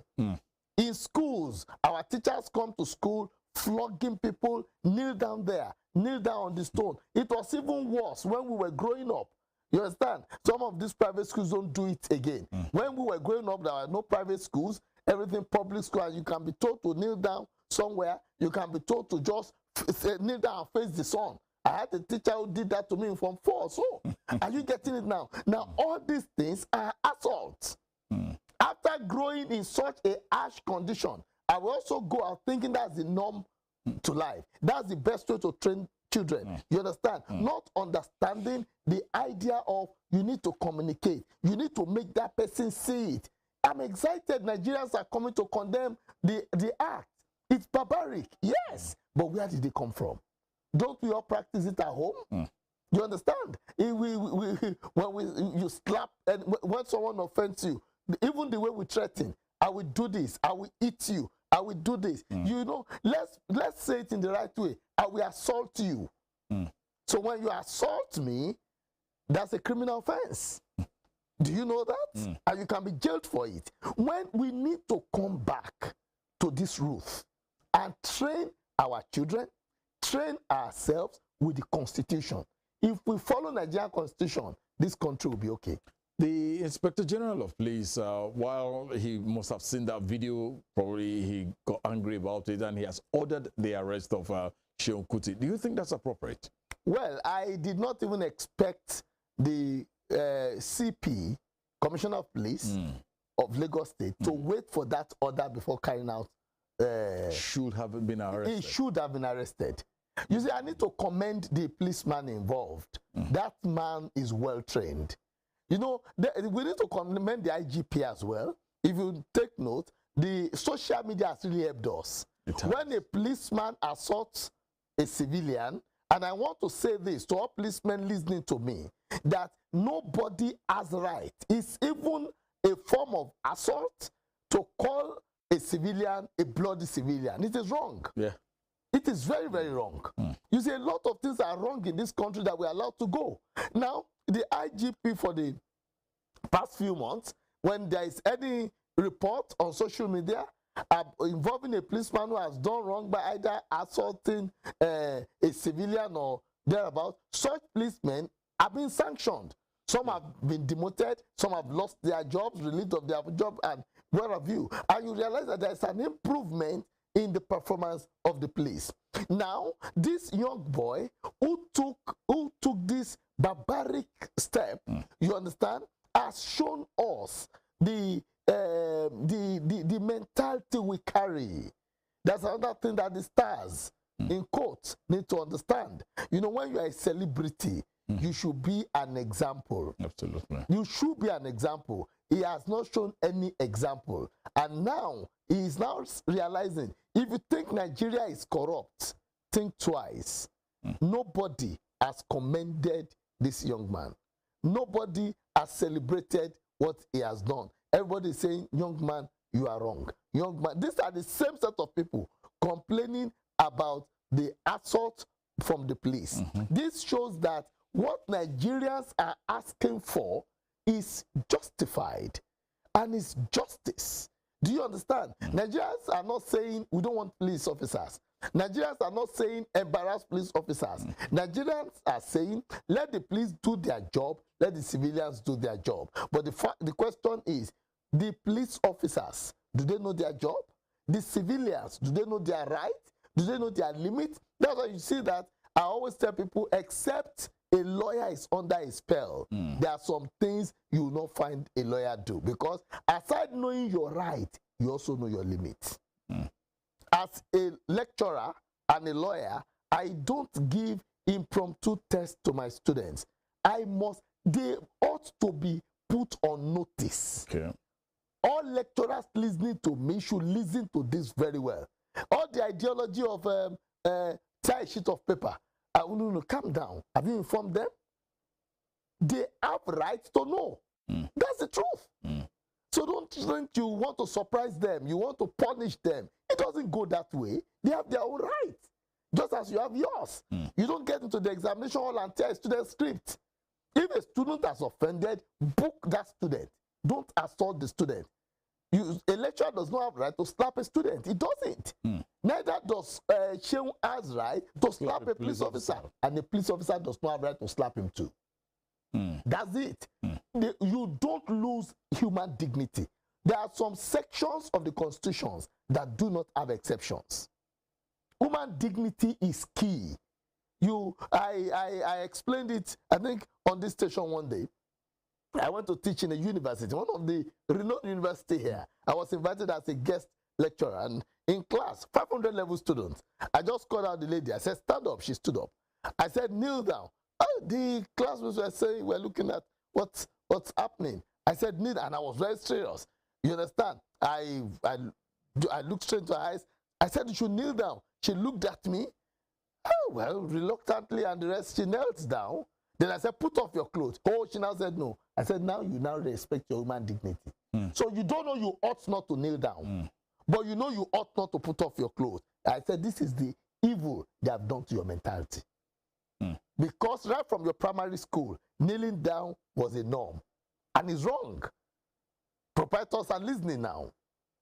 In schools, our teachers come to school flogging people, kneel down there, kneel down on the stone. It was even worse when we were growing up. You understand? Some of these private schools don't do it again. When we were growing up, there were no private schools, everything public school, and you can be told to kneel down somewhere. You can be told to just kneel down and face the sun. I had a teacher who did that to me in Form 4. So, are you getting it now? Now, all these things are assaults. After growing in such a harsh condition, I will also go out thinking that's the norm to life. That's the best way to train children. You understand? Not understanding the idea of you need to communicate. You need to make that person see it. I'm excited Nigerians are coming to condemn the act. It's barbaric, yes. But where did they come from? Don't we all practice it at home? You understand? When you slap, and when someone offends you, even the way we threaten, I will do this, I will eat you, I will do this. You know, let's say it in the right way. I will assault you. So when you assault me, that's a criminal offense. Do you know that? And you can be jailed for it. When we need to come back to this roots and train our children, train ourselves with the Constitution. If we follow Nigerian Constitution, this country will be okay. The Inspector General of Police, while he must have seen that video, probably he got angry about it and he has ordered the arrest of Seun Kuti. Do you think that's appropriate? Well, I did not even expect the CP, Commissioner of Police of Lagos State, to wait for that order before carrying out. Should have been arrested. He should have been arrested. You see, I need to commend the policeman involved. That man is well trained. You know, we need to commend the IGP as well. If you take note, the social media has really helped us. When a policeman assaults a civilian, and I want to say this to all policemen listening to me, that nobody has right. It's even a form of assault to call a civilian a bloody civilian. It is wrong. Yeah. It is very, very wrong. You see, a lot of things are wrong in this country that we're allowed to go. Now, the IGP for the past few months, when there is any report on social media involving a policeman who has done wrong by either assaulting a civilian or thereabout, such policemen have been sanctioned. Some have been demoted, some have lost their jobs, relieved of their job, and what have you. And you realize that there's an improvement in the performance of the police. Now, this young boy who took this barbaric step, you understand, has shown us the mentality we carry. That's another thing that the stars, in quotes, need to understand. You know, when you are a celebrity, you should be an example. Absolutely. You should be an example. He has not shown any example. And now, he is now realizing, if you think Nigeria is corrupt, think twice. Nobody has commended this young man. Nobody has celebrated what he has done. Everybody is saying, young man, you are wrong. Young man, these are the same set of people complaining about the assault from the police. This shows that what Nigerians are asking for is justified and is justice. Do you understand? Nigerians are not saying we don't want police officers. Nigerians are not saying embarrass police officers. Nigerians are saying let the police do their job, let the civilians do their job. But the question is, the police officers, do they know their job? The civilians, do they know their right? Do they know their limits? That's why you see that I always tell people, except a lawyer is under a spell, there are some things you will not find a lawyer do. Because aside knowing your right, you also know your limits. As a lecturer and a lawyer, I don't give impromptu tests to my students. They ought to be put on notice. Okay. All lecturers listening to me should listen to this very well. All the ideology of tie a sheet of paper. No, calm down. Have you informed them? They have rights to know. That's the truth. So don't think you want to surprise them. You want to punish them. It doesn't go that way. They have their own rights, just as you have yours. You don't get into the examination hall and tear a student's script. If a student has offended, book that student. Don't assault the student. A lecturer does not have right to slap a student. He doesn't. Neither does Shehu has right to slap a police officer. And the police officer does not have right to slap him too. That's it. You don't lose human dignity. There are some sections of the constitutions that do not have exceptions. Human dignity is key. I explained it, I think, on this station one day. I went to teach in a university, one of the renowned university here. I was invited as a guest lecturer, and in class, 500 level students. I just called out the lady. I said, stand up. She stood up. I said, kneel down. The classmates were saying, we're looking at what's happening. I said, kneel, and I was very serious. You understand? I looked straight into her eyes. I said, you should kneel down. She looked at me. Oh, well, reluctantly, and the rest, she knelt down. Then I said, put off your clothes. Oh, she now said, no. I said, now you now respect your human dignity. So you don't know you ought not to kneel down. But you know you ought not to put off your clothes. I said, this is the evil they have done to your mentality. Because right from your primary school, kneeling down was a norm. And it's wrong. Proprietors are listening now.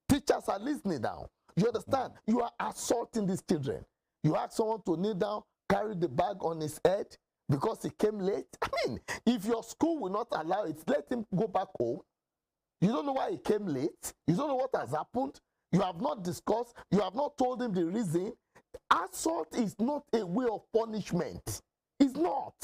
Teachers are listening now. You understand? You are assaulting these children. You ask someone to kneel down, carry the bag on his head because he came late. I mean, if your school will not allow it, let him go back home. You don't know why he came late. You don't know what has happened. You have not discussed. You have not told him the reason. Assault is not a way of punishment. It's not.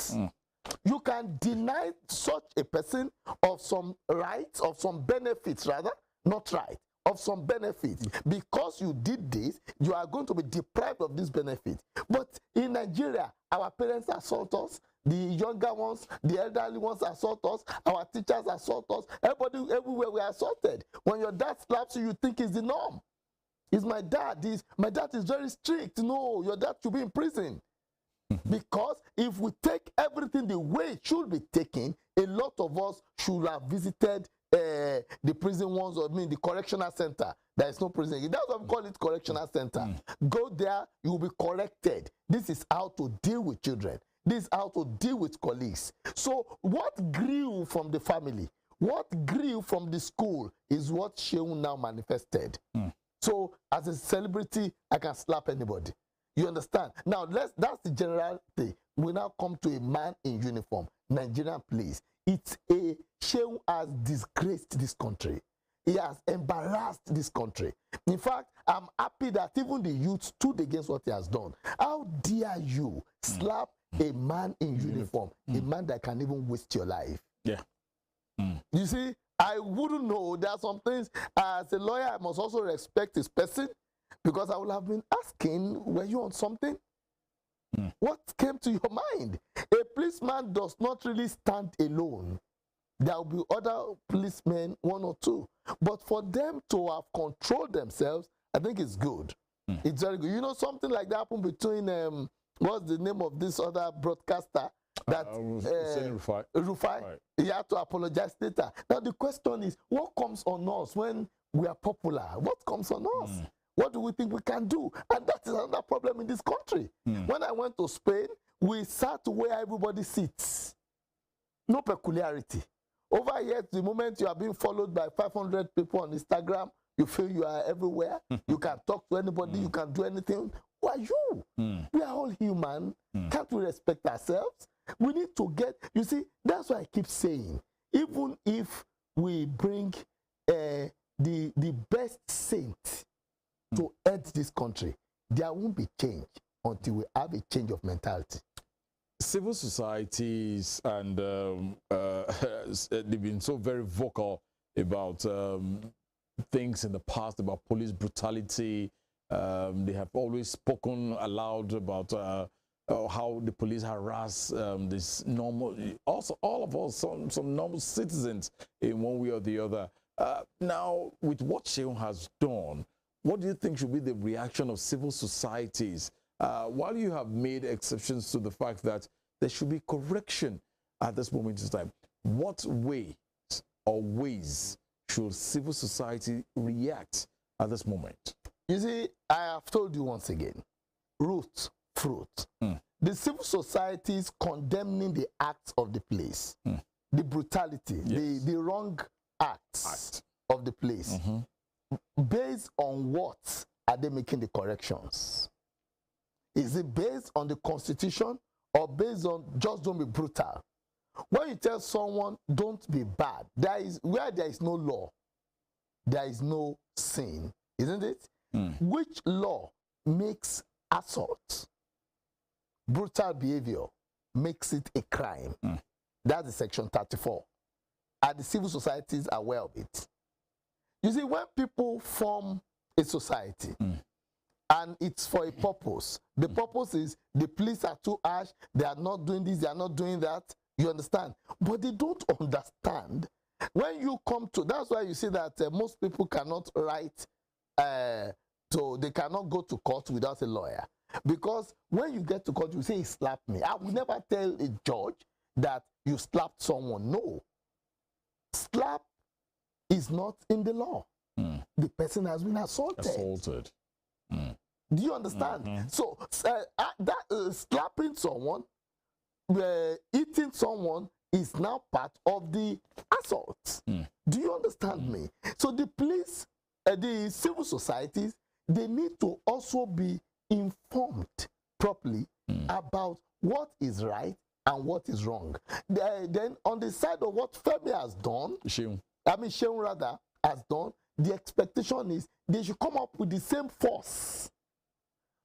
You can deny such a person of some rights, of some benefits rather, not right, of some benefits. Because you did this, you are going to be deprived of this benefit. But in Nigeria, our parents assault us, the younger ones, the elderly ones assault us, our teachers assault us, everybody, everywhere we are assaulted. When your dad slaps you, you think it's the norm. It's my dad. My dad is very strict. No, your dad should be in prison. Because if we take everything the way it should be taken, a lot of us should have visited the prison ones, or the correctional center. There is no prison. That's why we call it correctional center. Go there, you will be corrected. This is how to deal with children. This is how to deal with colleagues. So what grew from the family, what grew from the school is what Shehu now manifested. So as a celebrity, I can slap anybody. You understand? Now, that's the general thing. We now come to a man in uniform, Nigerian police. It's a Shehu has disgraced this country. He has embarrassed this country. In fact, I'm happy that even the youth stood against what he has done. How dare you slap a man in uniform, a man that can even waste your life? Yeah. You see, I wouldn't know. There are some things, as a lawyer, I must also respect this person, because I would have been asking, were you on something? What came to your mind? A policeman does not really stand alone. There will be other policemen, one or two. But for them to have controlled themselves, I think it's good. It's very good. You know, something like that happened between, what's the name of this other broadcaster? That Rufai. Rufai. Right. He had to apologize later. Now the question is, what comes on us when we are popular? What comes on us? What do we think we can do? And that is another problem in this country. When I went to Spain, we sat where everybody sits. No peculiarity. Over here, the moment you are being followed by 500 people on Instagram, you feel you are everywhere. You can talk to anybody. You can do anything. who are you? We are all human. Can't we respect ourselves? We need to get, you see, that's why I keep saying, even if we bring the best saint to head this country, there won't be change until we have a change of mentality. Civil societies and they've been so very vocal about things in the past, about police brutality. They have always spoken aloud about how the police harass this normal, also all of us, some normal citizens in one way or the other. Now, with what Seun has done, what do you think should be the reaction of civil societies? While you have made exceptions to the fact that there should be correction at this moment in time, what ways should civil society react at this moment? You see, I have told you once again, root, fruit. The civil society is condemning the acts of the police, the brutality, Yes. the wrong acts of the police. Based on what are they making the corrections? Is it based on the Constitution or based on just don't be brutal? When you tell someone don't be bad, where there is no law, there is no sin, isn't it? Which law makes assault, brutal behavior, makes it a crime? That's the section 34. And the civil society is aware of it. You see, when people form a society, and it's for a purpose, the purpose is the police are too harsh, they are not doing this, they are not doing that, you understand? But they don't understand. When you come to, that's why you see that most people cannot write, so they cannot go to court without a lawyer. Because when you get to court, you say, he slapped me. I will never tell a judge that you slapped someone. No. Slap is not in the law. The person has been assaulted. Do you understand? So slapping someone, hitting someone is now part of the assault. Do you understand me? So the police, the civil societies, they need to also be informed properly about what is right and what is wrong. Then on the side of what Femi has done, Seun rather has done, the expectation is they should come up with the same force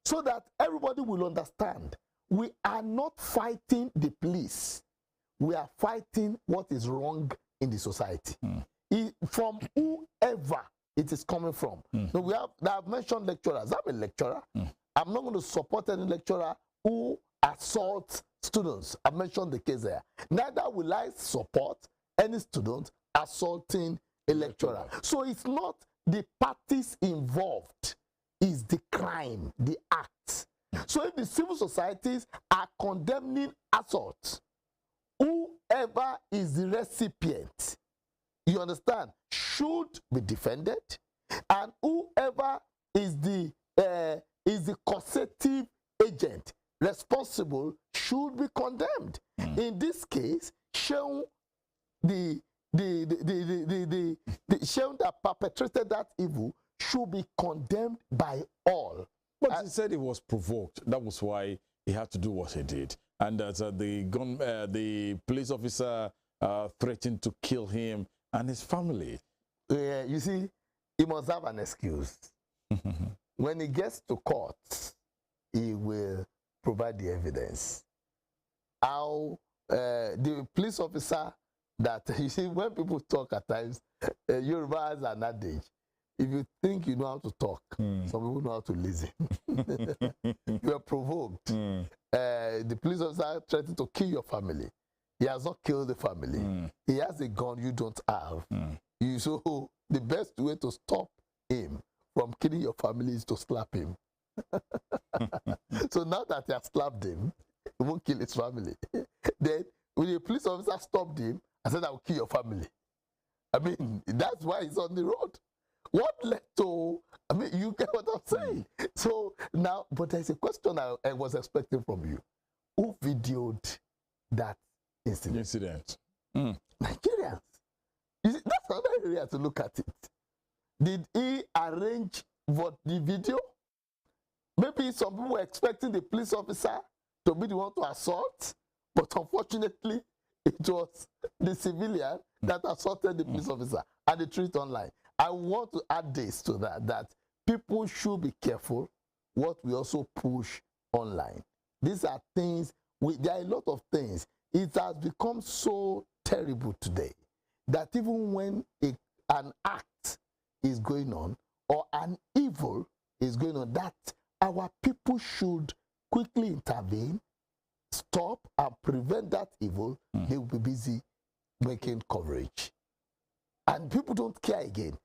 so that everybody will understand. We are not fighting the police. We are fighting what is wrong in the society. From whoever it is coming from. So I've mentioned lecturers. I'm a lecturer. I'm not going to support any lecturer who assaults students. I've mentioned the case there. Neither will I support any student assaulting a lecturer. So it's not the parties involved, it's the crime, the act. So if the civil societies are condemning assault, whoever is the recipient, you understand, should be defended, and whoever is the causative agent responsible should be condemned. In this case, Seun, Seun that perpetrated that evil should be condemned by all. But he said it was provoked. That was why he had to do what he did. And that the police officer threatened to kill him and his family. You see, he must have an excuse. When he gets to court, he will provide the evidence. How the police officer that, you see, when people talk at times, Yoruba has an adage. If you think you know how to talk, some people know how to listen. You are provoked. The police officer threatened to kill your family. He has not killed the family. He has a gun you don't have. So the best way to stop him from killing your family is to slap him. So now that you have slapped him, he won't kill his family. Then when the police officer stopped him and said, I will kill your family. I mean, that's why he's on the road. What led to, I mean, you get what I'm saying. So now, but there's a question I was expecting from you. Who videoed that incident? Nigerians. You see, that's another area to look at it. Did he arrange for the video? Maybe some people were expecting the police officer to be the one to assault, but unfortunately, it was the civilian that assaulted the police officer and they treat online. I want to add this to that people should be careful what we also push online. These are things, there are a lot of things. It has become so terrible today that even when an act is going on or an evil is going on, that our people should quickly intervene, stop and prevent that evil. They will be busy making coverage. And people don't care again.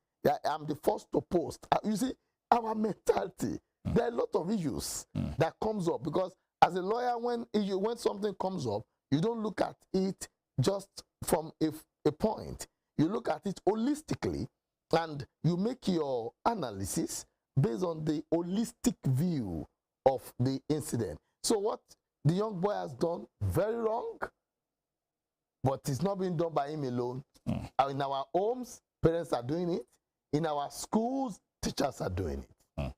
I'm the first to post. You see, our mentality, there are a lot of issues that comes up because as a lawyer, when something comes up, you don't look at it just from a point. You look at it holistically and you make your analysis based on the holistic view of the incident. So what the young boy has done, very wrong, but it's not being done by him alone. In our homes, parents are doing it. In our schools, teachers are doing it.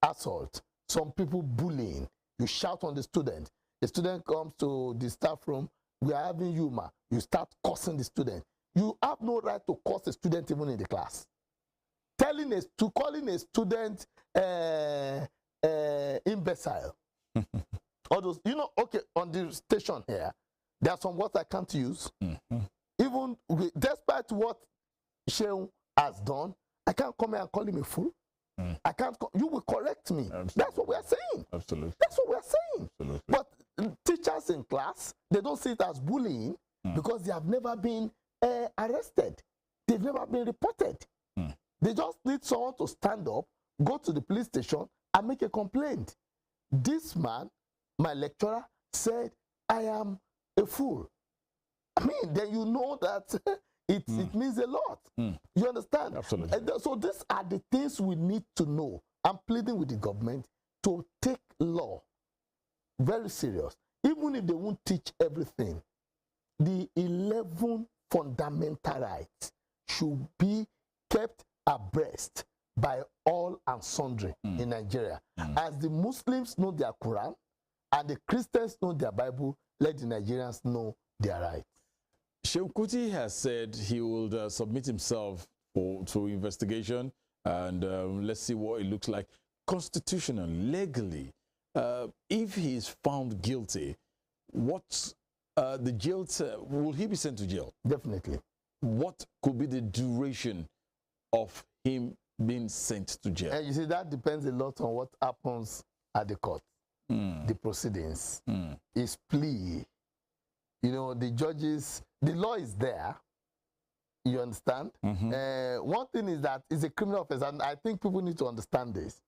Assault, some people bullying. You shout on the student. The student comes to the staff room, we are having humor. You start cursing the student. You have no right to curse a student even in the class. Calling a student imbecile. All those, okay, on the station here, there are some words I can't use. Even despite what Sheung has done, I can't come here and call him a fool. I can't. You will correct me. Absolutely. That's what we are saying. Absolutely. That's what we are saying. Absolutely. But teachers in class, they don't see it as bullying because they have never been arrested. They've never been reported. They just need someone to stand up, go to the police station, and make a complaint. This man, my lecturer, said, I am a fool. I mean, then you know that it means a lot. You understand? Absolutely. And so these are the things we need to know. I'm pleading with the government to take law very serious. Even if they won't teach everything, the 11 fundamental rights should be kept abreast by all and sundry in Nigeria. As the Muslims know their Quran and the Christians know their Bible, let the Nigerians know their rights. Shehu Kuti has said he will submit himself to investigation, and let's see what it looks like constitutionally, legally. If he is found guilty, what's the jail? Will he be sent to jail? Definitely. What could be the duration of him being sent to jail? And you see, that depends a lot on what happens at the court, the proceedings, his plea. The judges, the law is there. You understand? One thing is that it's a criminal offense, and I think people need to understand this.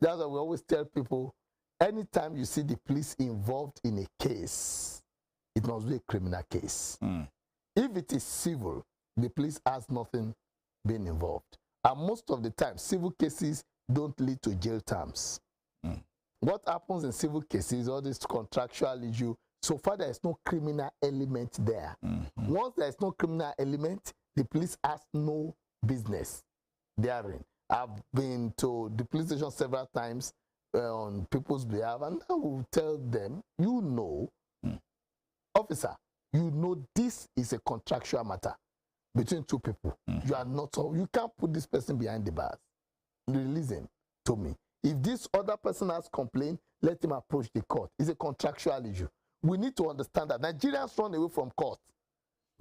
That's why we always tell people, anytime you see the police involved in a case, it must be a criminal case. If it is civil, the police has nothing being involved. And most of the time, civil cases don't lead to jail terms. What happens in civil cases, all this contractual issue, so far there is no criminal element there. Once there is no criminal element, the police has no business therein. I've been to the police station several times on people's behalf, and I will tell them, officer, this is a contractual matter between two people. You can't put this person behind the bars. Release him to me. If this other person has complained, let him approach the court. It's a contractual issue. We need to understand that Nigerians run away from court.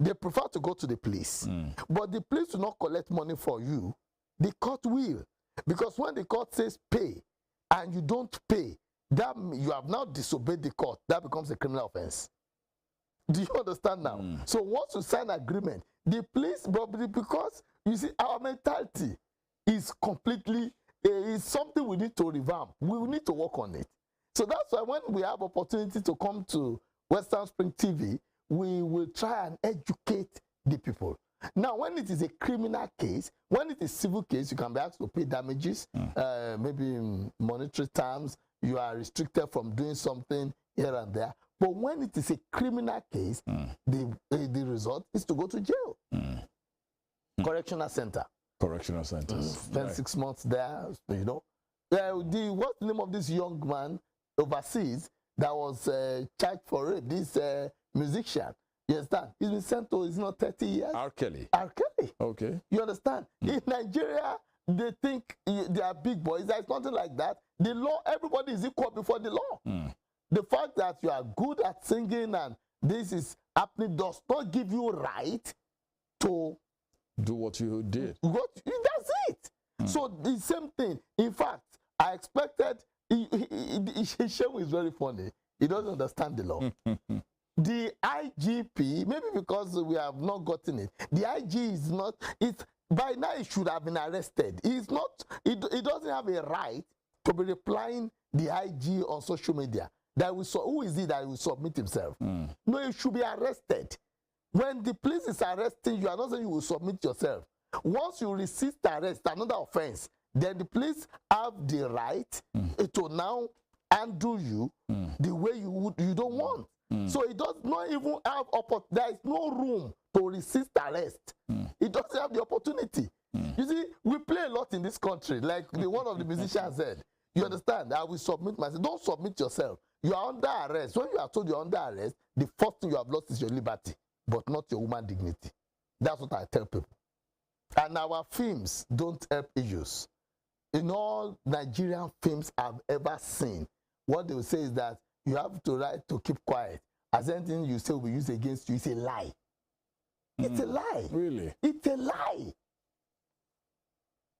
They prefer to go to the police. But the police will not collect money for you. The court will. Because when the court says pay and you don't pay, that you have now disobeyed the court. That becomes a criminal offense. Do you understand now? So once you sign agreement, the police, because you see, our mentality is completely, is something we need to revamp. We need to work on it. So that's why when we have opportunity to come to Western Spring TV, we will try and educate the people. Now, when it is a criminal case, when it is civil case, you can be asked to pay damages, maybe in monetary terms, you are restricted from doing something here and there. But when it is a criminal case, the result is to go to jail. Correctional center. Correctional centers. Spend 6 months there, what's the name of this young man overseas that was charged for rape? This musician. You understand? He's been sent to, it's not 30 years. R. Kelly. R. Kelly. Okay. You understand? In Nigeria, they think they are big boys. There's nothing like that. The law, everybody is equal before the law. The fact that you are good at singing and this is happening does not give you right to do what you did. That's it. So the same thing. In fact, I expected, Shehu is very funny. He doesn't understand the law. The IGP, maybe because we have not gotten it, the IG is not, by now he should have been arrested. He's not, he doesn't have a right to be replying the IG on social media. That we saw, who is it that will submit himself? No, he should be arrested. When the police is arresting you, are not saying you will submit yourself. Once you resist arrest, another offense, then the police have the right to now undo you the way you don't want. So it does not even have, there is no room to resist arrest. It doesn't have the opportunity. You see, we play a lot in this country, like one of the musicians said. You understand? I will submit myself. Don't submit yourself. You are under arrest. When you are told you are under arrest, the first thing you have lost is your liberty, but not your human dignity. That's what I tell people. And our films don't help issues. In all Nigerian films I've ever seen, what they will say is that you have to right to keep quiet. As anything you say will be used against you, it's a lie. It's a lie. Really? It's a lie.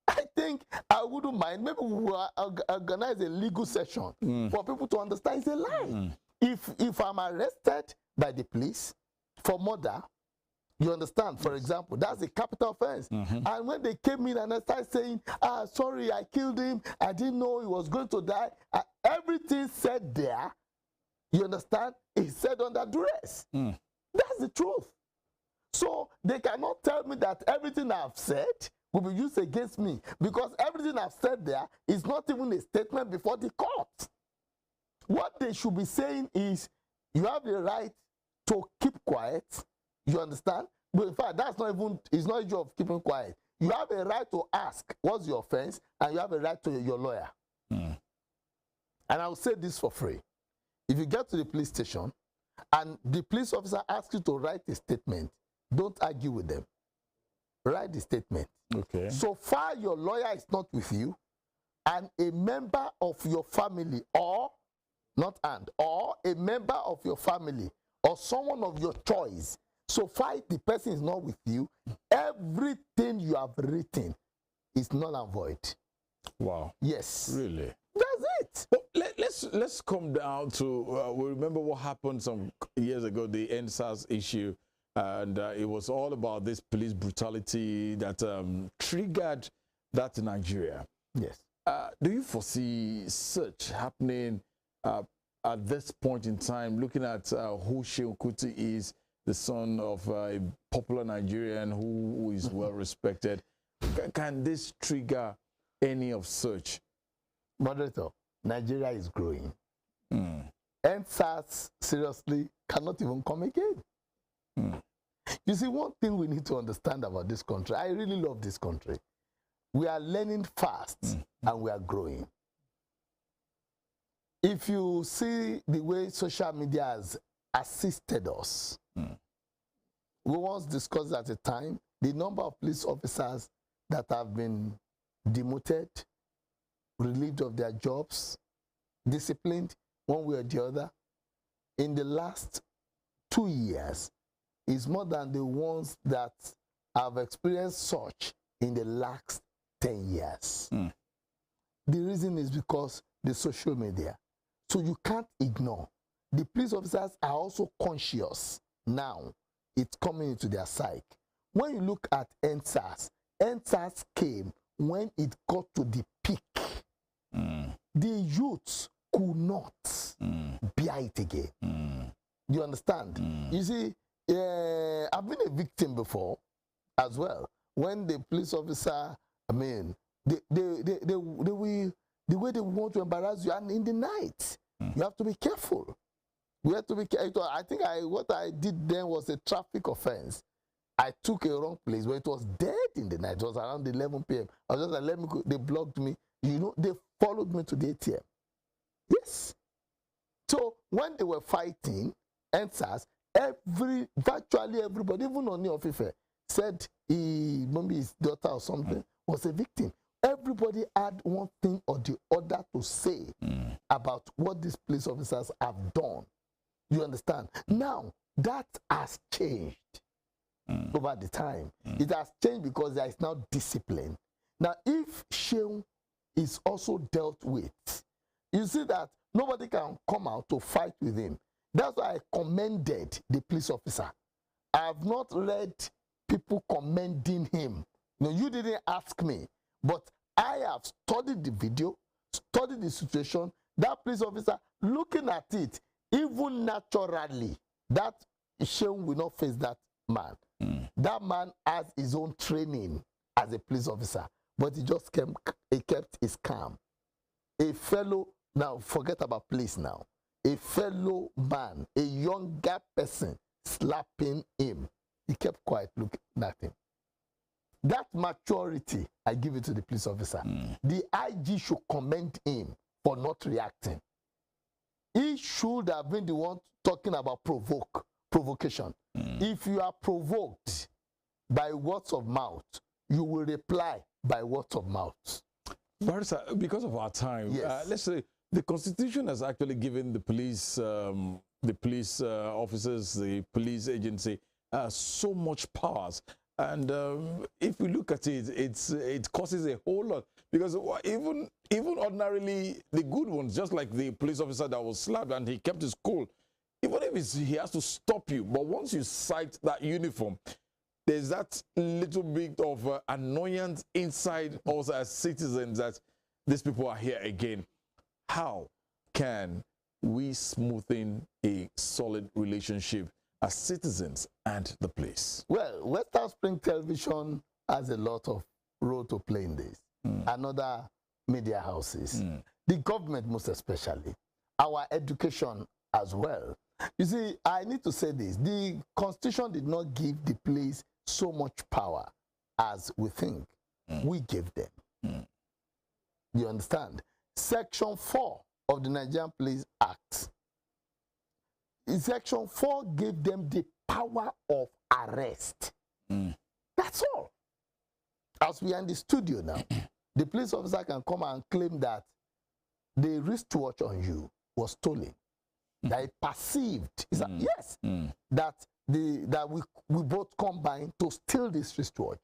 I think I wouldn't mind. Maybe we will organize a legal session for people to understand it's a lie. If I'm arrested by the police for murder, you understand, for example, that's a capital offense. And when they came in and I started saying, sorry, I killed him, I didn't know he was going to die, everything said there, you understand, is said under duress. That's the truth. So they cannot tell me that everything I've said will be used against me, because everything I've said there is not even a statement before the court. What they should be saying is, you have the right to keep quiet, you understand? But in fact, that's not even, it's not a job of keeping quiet. You have a right to ask, what's your offense? And you have a right to your lawyer. And I will say this for free. If you get to the police station and the police officer asks you to write a statement, don't argue with them. Write the statement. Okay. So far your lawyer is not with you, and a member of your family, or a member of your family, or someone of your choice, so far the person is not with you, everything you have written is null and void. Wow. Yes. Really? That's it. Well, let's come down to, we remember what happened some years ago, the NSAS issue, and it was all about this police brutality that triggered that in Nigeria. Yes. Do you foresee such happening at this point in time, looking at who Shehu Kuti is, the son of a popular Nigerian who is well respected? Can this trigger any of such? Moderator, Nigeria is growing. NSAS seriously cannot even come again. You see, one thing we need to understand about this country, I really love this country. We are learning fast and we are growing. If you see the way social media has assisted us, we once discussed at a time the number of police officers that have been demoted, relieved of their jobs, disciplined one way or the other, in the last 2 years is more than the ones that have experienced such in the last 10 years. The reason is because the social media. So you can't ignore. The police officers are also conscious now. It's coming into their psyche. When you look at NSAS, NSAS came when it got to the peak. The youths could not bear it again. You understand? You see, I've been a victim before as well. When the police officer, I mean, the way they want to embarrass you, and in the night, you have to be careful. We have to be careful. I think what I did then was a traffic offense. I took a wrong place where it was dead in the night. It was around 11 p.m. I was just like, let me go. They blocked me. You know, they followed me to the ATM. Yes. So when they were fighting NSAS, virtually everybody, even Oni of Ife, said maybe his daughter or something was a victim. Everybody had one thing or the other to say about what these police officers have done. You understand? Now, that has changed over the time. It has changed because there is now discipline. Now, if Sheung is also dealt with, you see that nobody can come out to fight with him. That's why I commended the police officer. I have not read people commending him. No, you didn't ask me, but I have studied the video, studied the situation. That police officer, looking at it, even naturally, that Sheung will not face that man. That man has his own training as a police officer, but he just kept his calm. A fellow, now forget about police now, a fellow man, a younger person slapping him, he kept quiet looking at him. That maturity, I give it to the police officer. The IG should commend him for not reacting. He should have been the one talking about provocation. If you are provoked by words of mouth, you will reply by words of mouth. Barrister, because of our time, Yes. Let's say the Constitution has actually given the police officers, the police agency, so much powers. And if we look at it, it causes a whole lot, because even ordinarily the good ones, just like the police officer that was slapped and he kept his cool, even if he has to stop you, but once you sight that uniform, there's that little bit of annoyance inside us as citizens that these people are here again. How can we smoothen a solid relationship as citizens and the police? Well, Western Spring Television has a lot of role to play in this, and other media houses. The government most especially, our education as well. You see, I need to say this. The Constitution did not give the police so much power as we think. We gave them. You understand? Section 4 of the Nigerian Police Act. Section 4 gave them the power of arrest. That's all. As we are in the studio now, the police officer can come and claim that the wristwatch on you was stolen. That he perceived, yes, that we both combined to steal this wristwatch.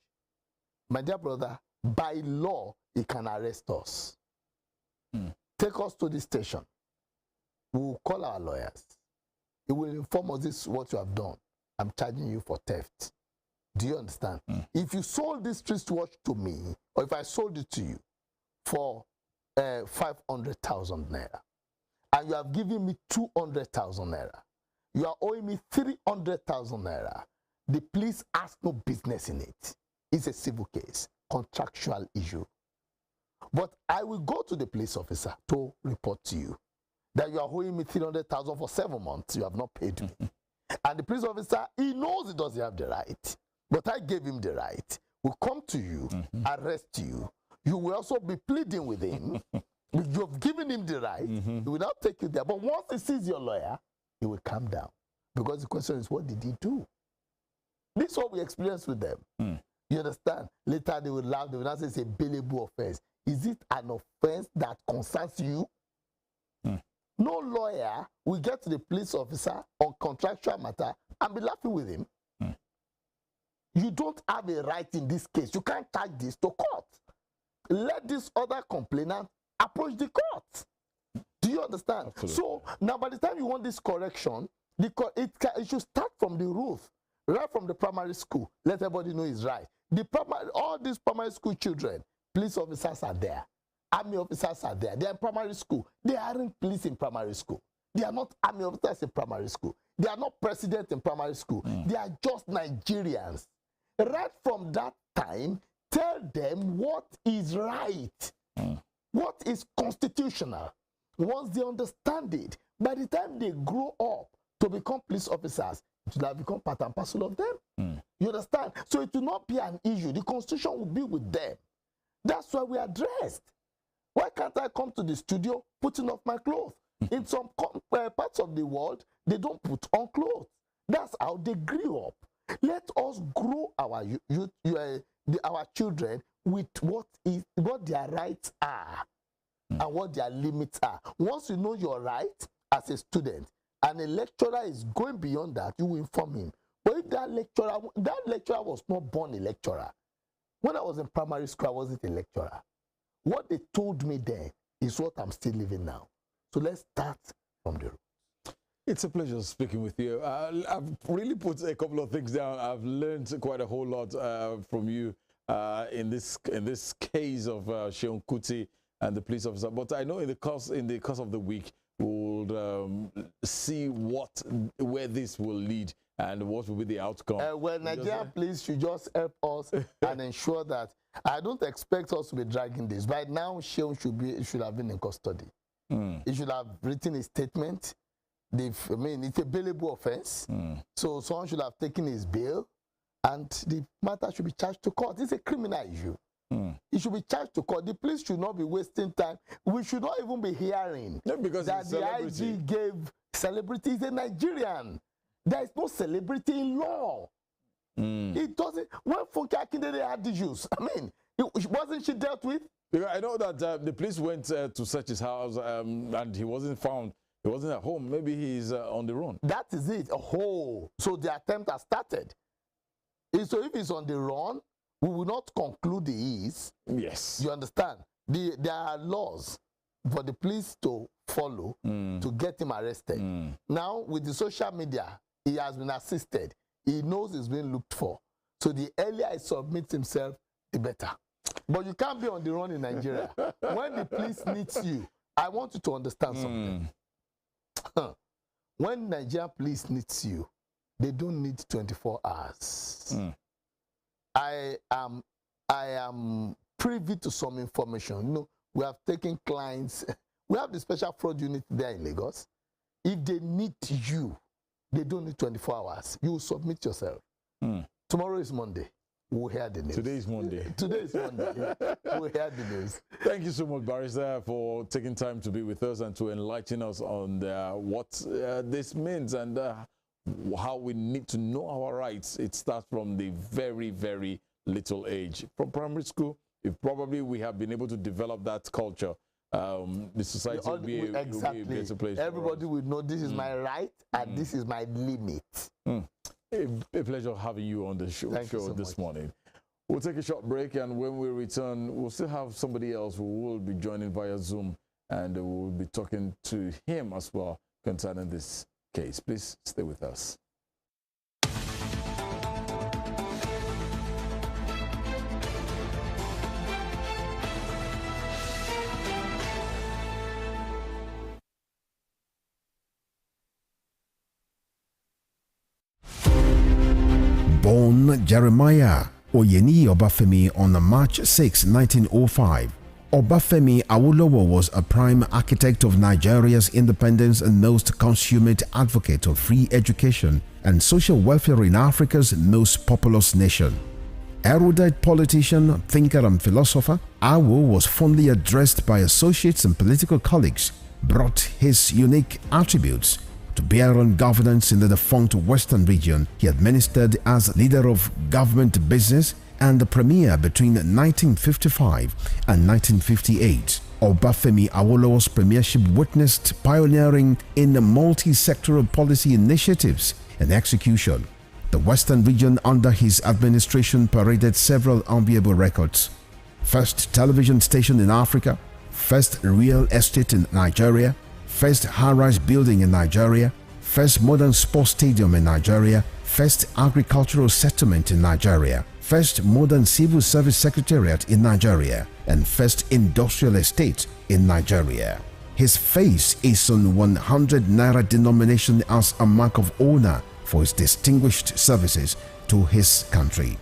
My dear brother, by law, he can arrest us. Take us to the station. We will call our lawyers. He will inform us, this is what you have done. I'm charging you for theft. Do you understand? If you sold this wristwatch to me, or if I sold it to you for 500,000 naira, and you have given me 200,000 naira, you are owing me 300,000 naira, the police has no business in it. It's a civil case, contractual issue. But I will go to the police officer to report to you that you are owing me 300,000 for 7 months. You have not paid me. And the police officer, he knows he doesn't have the right, but I gave him the right. Will come to you, arrest you. You will also be pleading with him. You have given him the right. He will not take you there. But once he sees your lawyer, he will calm down. Because the question is, what did he do? This is what we experience with them. You understand? Later they will laugh. They will not say it's a bailable offense. Is it an offense that concerns you? No lawyer will get to the police officer on contractual matter and be laughing with him. You don't have a right in this case. You can't charge this to court. Let this other complainant approach the court. Do you understand? Absolutely. So now by the time you want this correction, it should start from the roof, right from the primary school. Let everybody know it's right. All these primary school children, police officers are there. Army officers are there. They are in primary school. They aren't police in primary school. They are not army officers in primary school. They are not president in primary school. They are just Nigerians. Right from that time, tell them what is right, what is constitutional. Once they understand it, by the time they grow up to become police officers, it will have become part and parcel of them. You understand? So it will not be an issue. The Constitution will be with them. That's why we are dressed. Why can't I come to the studio putting off my clothes? In some parts of the world, they don't put on clothes. That's how they grew up. Let us grow our our children with what their rights are and what their limits are. Once you know your right as a student, and a lecturer is going beyond that, you will inform him. But if that lecturer was not born a lecturer, when I was in primary school, I wasn't a lecturer. What they told me then is what I'm still living now. So let's start from the root. It's a pleasure speaking with you. I've really put a couple of things down. I've learned quite a whole lot from you in this case of Seun Kuti and the police officer. But I know in the course of the week, we'll see where this will lead and what will be the outcome. Well, Nigerian police should just help us and ensure that I don't expect us to be dragging this. Right now, Seun should have been in custody. He should have written a statement. It's a bailable offense. So someone should have taken his bail and the matter should be charged to court. It's a criminal issue. It should be charged to court. The police should not be wasting time. We should not even be hearing that the IG gave celebrity is a Nigerian. There is no celebrity in law. It doesn't. When Funke Akindele had issues, wasn't she dealt with? Because I know that the police went to search his house and he wasn't found. He wasn't at home. Maybe he's on the run. That is it. So the attempt has started. So if he's on the run, we will not conclude he is. Yes. You understand? There are laws for the police to follow to get him arrested. Now, with the social media, he has been assisted. He knows he's being looked for. So the earlier he submits himself, the better. But you can't be on the run in Nigeria. When the police needs you, I want you to understand something. When Nigerian police needs you, they don't need 24 hours. I am privy to some information. We have taken clients. We have the special fraud unit there in Lagos. If they need you, they don't need 24 hours. You will submit yourself. Tomorrow is Monday. We'll hear the news. Today is Monday. Today is Monday. Yeah. We'll hear the news. Thank you so much, Barrister, for taking time to be with us and to enlighten us on what this means and how we need to know our rights. It starts from the very, very little age. From primary school, if probably we have been able to develop that culture, the society will be a better place. Everybody will know this is my right and this is my limit. A pleasure having you on the show this morning. We'll take a short break, and when we return, we'll still have somebody else who will be joining via Zoom, and we'll be talking to him as well concerning this case. Please stay with us. Born Jeremiah Oyeni Obafemi on March 6, 1905, Obafemi Awolowo was a prime architect of Nigeria's independence and most consummate advocate of free education and social welfare in Africa's most populous nation. Erudite politician, thinker and philosopher, Awo was fondly addressed by associates and political colleagues, brought his unique attributes to bear on governance in the defunct Western region. He administered as leader of government business and the premier between 1955 and 1958. Obafemi Awolowo's premiership witnessed pioneering in multi-sectoral policy initiatives and execution. The Western region under his administration paraded several enviable records. First television station in Africa, first real estate in Nigeria, first high-rise building in Nigeria, first modern sports stadium in Nigeria, first agricultural settlement in Nigeria, first modern civil service secretariat in Nigeria, and first industrial estate in Nigeria. His face is on 100 Naira denomination as a mark of honor for his distinguished services to his country.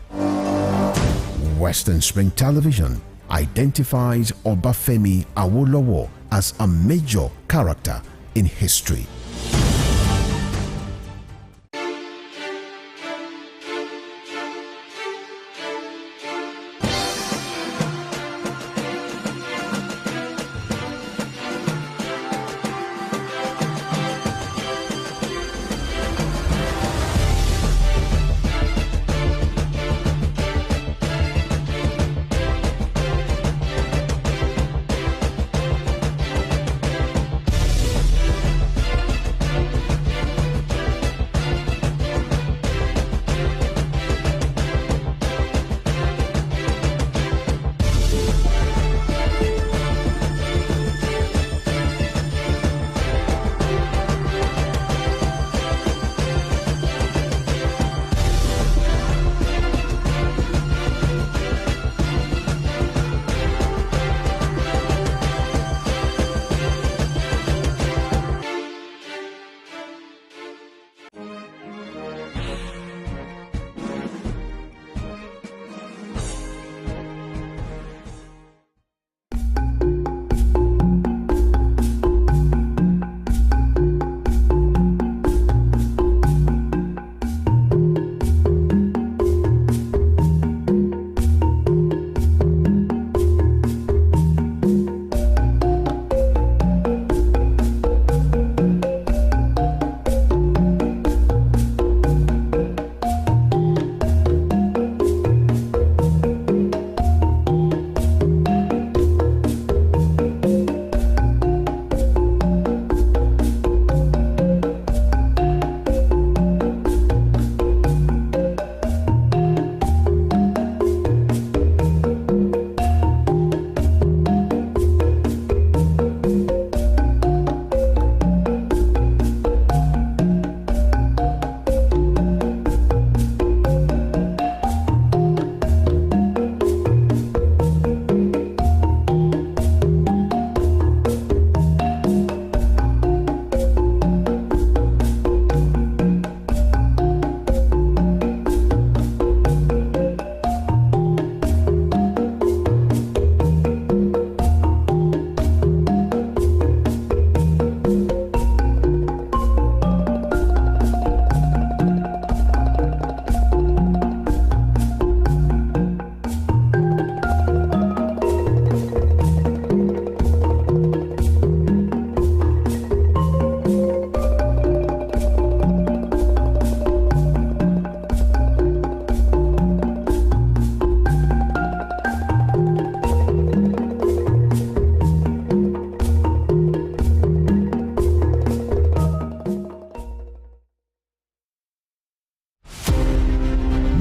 Western Spring Television identifies Obafemi Awolowo as a major character in history.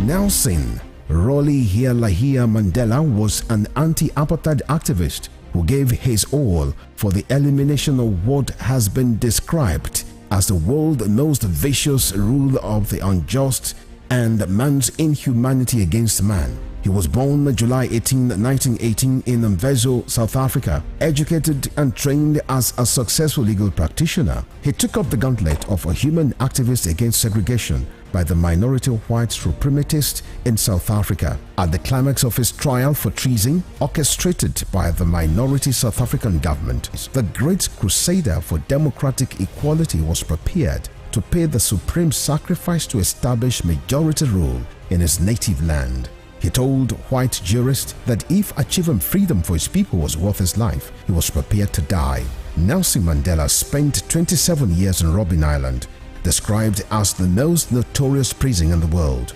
Nelson Rolihlahla Mandela was an anti-apartheid activist who gave his all for the elimination of what has been described as the world's most vicious rule of the unjust and man's inhumanity against man. He was born July 18, 1918 in Mvezo, South Africa. Educated and trained as a successful legal practitioner, he took up the gauntlet of a human activist against segregation by the minority white supremacists in South Africa. At the climax of his trial for treason, orchestrated by the minority South African government, the great crusader for democratic equality was prepared to pay the supreme sacrifice to establish majority rule in his native land. He told white jurists that if achieving freedom for his people was worth his life, he was prepared to die. Nelson Mandela spent 27 years in Robben Island, described as the most notorious prison in the world.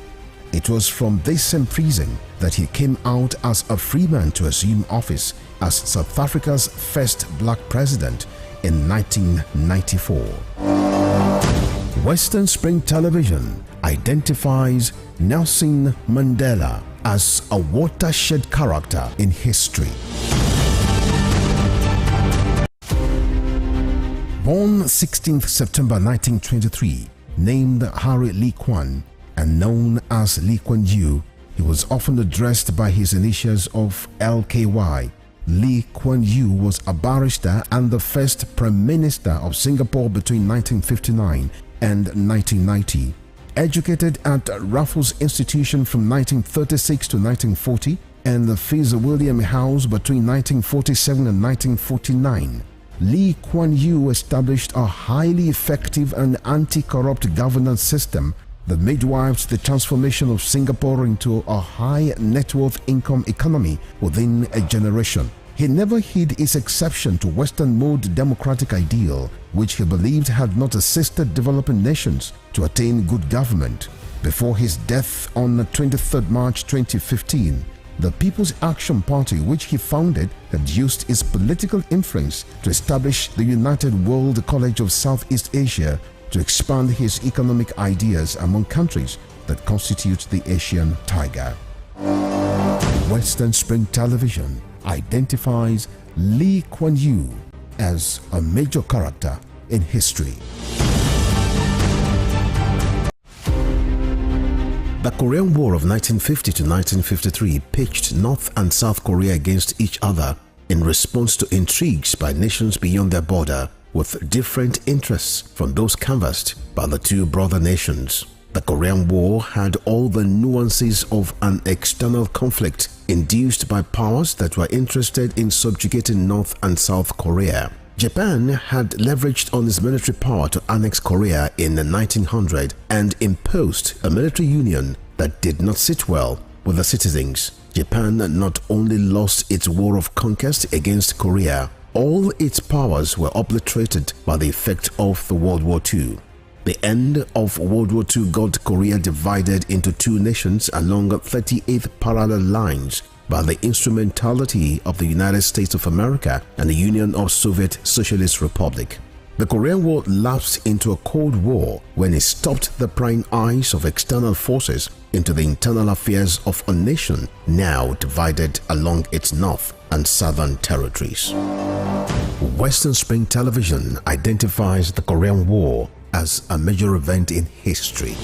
It was from this same prison that he came out as a free man to assume office as South Africa's first black president in 1994. Western Spring Television identifies Nelson Mandela as a watershed character in history. Born 16th September 1923, named Harry Lee Kwan and known as Lee Kuan Yew, he was often addressed by his initials of LKY. Lee Kuan Yew was a barrister and the first Prime Minister of Singapore between 1959 and 1990. Educated at Raffles Institution from 1936 to 1940 and the Fitzwilliam House between 1947 and 1949, Lee Kuan Yew established a highly effective and anti-corrupt governance system that midwifed the transformation of Singapore into a high net worth income economy within a generation. He never hid his exception to Western mode democratic ideal, which he believed had not assisted developing nations to attain good government. Before his death on 23 March 2015, the People's Action Party, which he founded, had used his political influence to establish the United World College of Southeast Asia to expand his economic ideas among countries that constitute the Asian Tiger. Western Spring Television identifies Lee Kuan Yew as a major character in history. The Korean War of 1950 to 1953 pitched North and South Korea against each other in response to intrigues by nations beyond their border with different interests from those canvassed by the two brother nations. The Korean War had all the nuances of an external conflict induced by powers that were interested in subjugating North and South Korea. Japan had leveraged on its military power to annex Korea in 1900 and imposed a military union that did not sit well with the citizens. Japan not only lost its war of conquest against Korea, all its powers were obliterated by the effect of the World War II. The end of World War II got Korea divided into two nations along 38 parallel lines by the instrumentality of the United States of America and the Union of Soviet Socialist Republic. The Korean War lapsed into a Cold War when it stopped the prying eyes of external forces into the internal affairs of a nation now divided along its north and southern territories. Western Spring Television identifies the Korean War as a major event in history.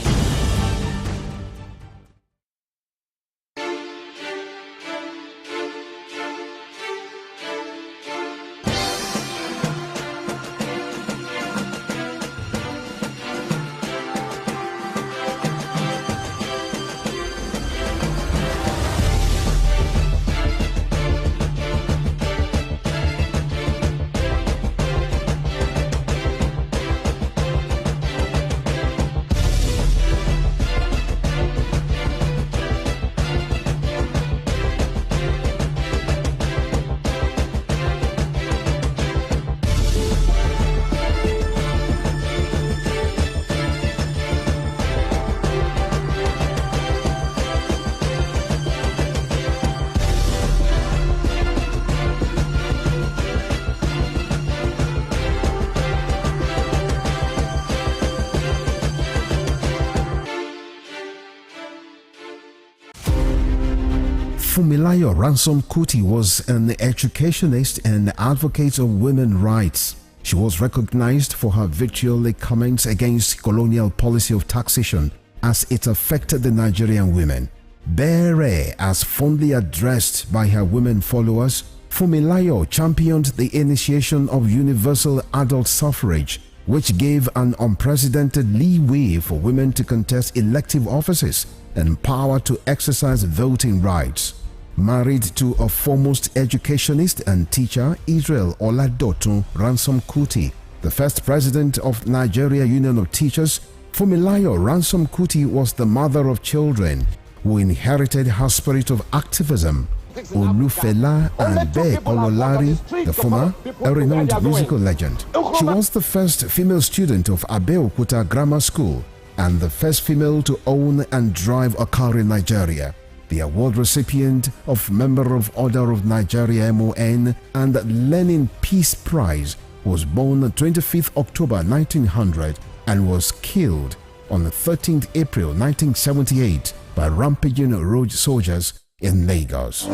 Funmilayo Ransome Kuti was an educationist and advocate of women's rights. She was recognized for her vitriolic comments against colonial policy of taxation as it affected the Nigerian women. Bere, as fondly addressed by her women followers, Funmilayo championed the initiation of universal adult suffrage, which gave an unprecedented leeway for women to contest elective offices and power to exercise voting rights. Married to a foremost educationist and teacher, Israel Oladotun Ransome Kuti, the first president of Nigeria Union of Teachers, Funmilayo Ransome Kuti was the mother of children who inherited her spirit of activism. Olufela and Be Kololari, the former, a renowned musical legend. She was the first female student of Abeokuta Grammar School and the first female to own and drive a car in Nigeria. The award recipient of Member of Order of Nigeria MON and Lenin Peace Prize, was born on 25th October 1900 and was killed on the 13th April 1978 by rampaging road soldiers in Lagos.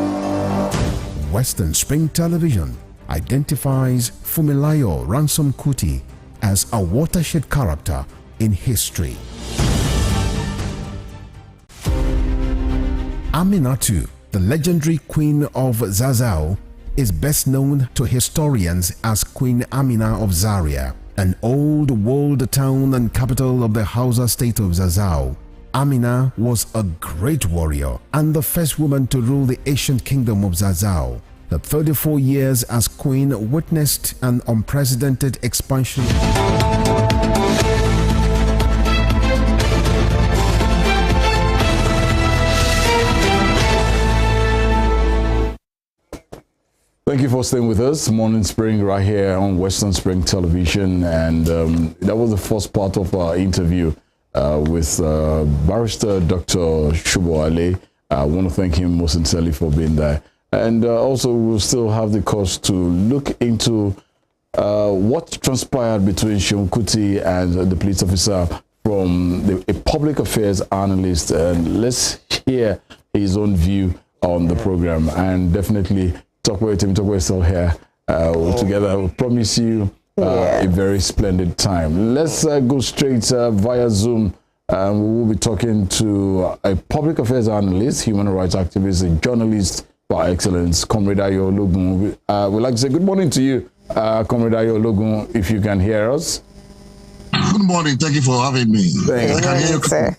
Western Spring Television identifies Funmilayo Ransome Kuti as a watershed character in history. Aminatu, the legendary Queen of Zazzau, is best known to historians as Queen Amina of Zaria, an old walled town and capital of the Hausa state of Zazzau. Amina was a great warrior and the first woman to rule the ancient kingdom of Zazzau. The 34 years as queen witnessed an unprecedented expansion. Thank you for staying with us. Morning Spring right here on Western Spring Television. And that was the first part of our interview with Barrister Dr. Shubo-Ale. I want to thank him most sincerely for being there. And also we'll still have the cause to look into what transpired between Seun Kuti and the police officer from a public affairs analyst. And let's hear his own view on the program. And definitely talk with him, talk with yourself here together. We'll promise you a very splendid time. Let's go straight via Zoom. We will be talking to a public affairs analyst, human rights activist, and journalist by excellence, Comrade Ayo Ologun. We'd like to say good morning to you, Comrade Ayo Ologun, if you can hear us. Good morning. Thank you for having me. Thanks. I can hear you. Sir.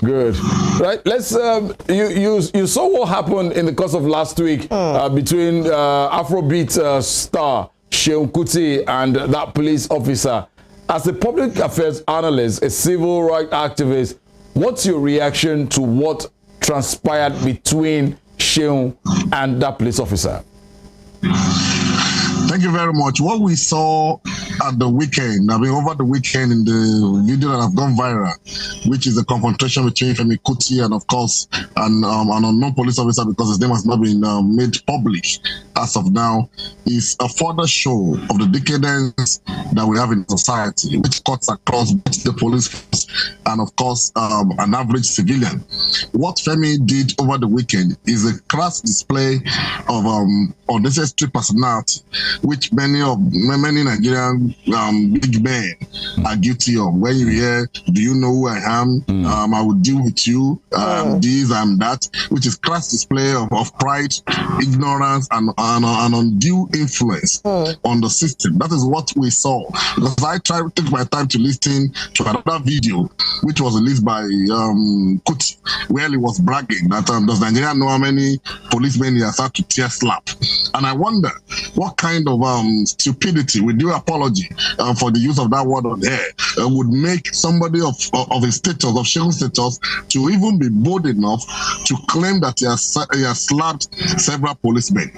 Good. Right. Let's. You saw what happened in the course of last week between Afrobeat star Seun Kuti and that police officer. As a public affairs analyst, a civil rights activist, what's your reaction to what transpired between Seun and that police officer? Thank you very much. What we saw at the weekend, over the weekend in the video that have gone viral, which is the confrontation between Femi Kuti and, of course, an unknown police officer, because his name has not been made public as of now, is a further show of the decadence that we have in society, which cuts across both the police force and, of course, an average civilian. What Femi did over the weekend is a crass display of unnecessary personality, which many Nigerian big men are guilty of. When you hear, do you know who I am? I will deal with you. This, I'm that, which is crass display of pride, ignorance, and undue influence on the system. That is what we saw. Because I took my time to listen to another video, which was released by Kuti, where he was bragging that does Nigeria know how many policemen he has had to tear slap? And I wonder what kind of stupidity, with due apology for the use of that word on air, would make somebody of his status, of Seun's status, to even be bold enough to claim that he has slapped several policemen.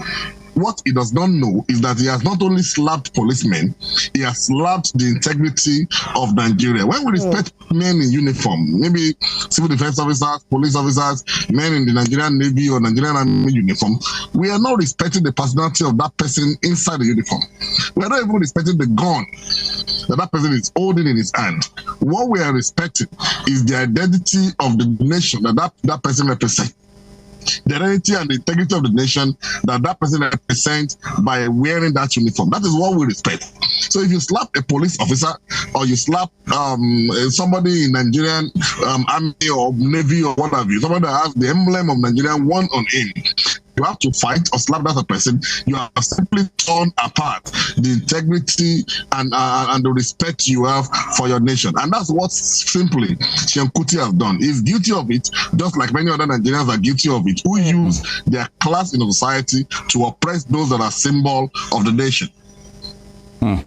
What he does not know is that he has not only slapped policemen, he has slapped the integrity of Nigeria. When we respect men in uniform, maybe civil defense officers, police officers, men in the Nigerian Navy or Nigerian Army uniform, we are not respecting the personality of that person inside the uniform. We are not even respecting the gun that person is holding in his hand. What we are respecting is the identity of the nation that person represents. the identity and the integrity of the nation that that person represents by wearing that uniform. That is what we respect. So if you slap a police officer or you slap somebody in Nigerian army or navy or what have you, somebody that has the emblem of Nigerian one on him, you have to fight or slap that person. You have simply torn apart the integrity and the respect you have for your nation. And that's what simply Seun Kuti has done. He's guilty of it, just like many other Nigerians are guilty of it, who use their class in the society to oppress those that are symbol of the nation.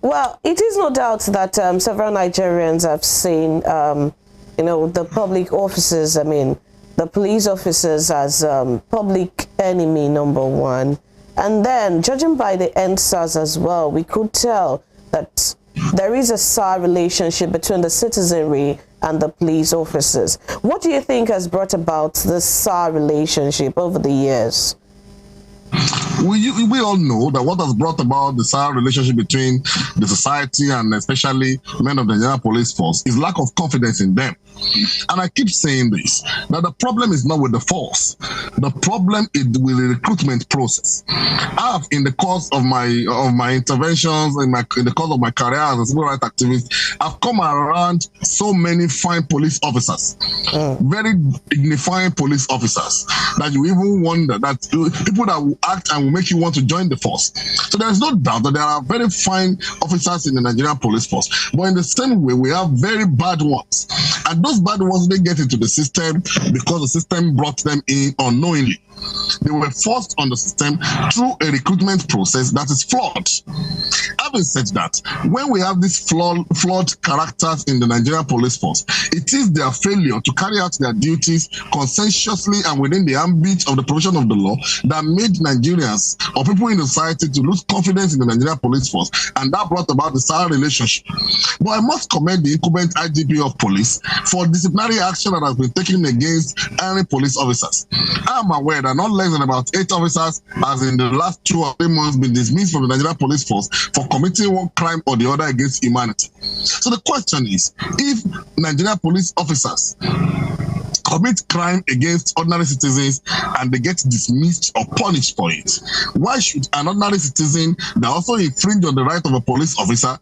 Well, it is no doubt that several Nigerians have seen, the public officers, the police officers as public enemy number one. And then, judging by the NSAS as well, we could tell that there is a sour relationship between the citizenry and the police officers. What do you think has brought about this sour relationship over the years? We all know that what has brought about the sour relationship between the society and especially men of the Nigerian police force is lack of confidence in them. And I keep saying this, that the problem is not with the force. The problem is with the recruitment process. I have, in the course of my interventions, in the course of my career as a civil rights activist, I've come around so many fine police officers, very dignifying police officers, that you even wonder that people that will act and will make you want to join the force. So there is no doubt that there are very fine officers in the Nigerian police force, but in the same way, we have very bad ones. And those bad ones, they get into the system because the system brought them in unknowingly. They were forced on the system through a recruitment process that is flawed. Having said that, when we have these flawed characters in the Nigerian police force, it is their failure to carry out their duties conscientiously and within the ambit of the provision of the law that made Nigerians or people in the society to lose confidence in the Nigerian police force, and that brought about the sour relationship. But I must commend the incumbent IGP of police for disciplinary action that has been taken against any police officers. I am aware that not less than about 8 officers has in the last 2 or 3 months been dismissed from the Nigerian police force for committing one crime or the other against humanity. So the question is, if Nigerian police officers commit crime against ordinary citizens and they get dismissed or punished for it, why should an ordinary citizen that also infringe on the right of a police officer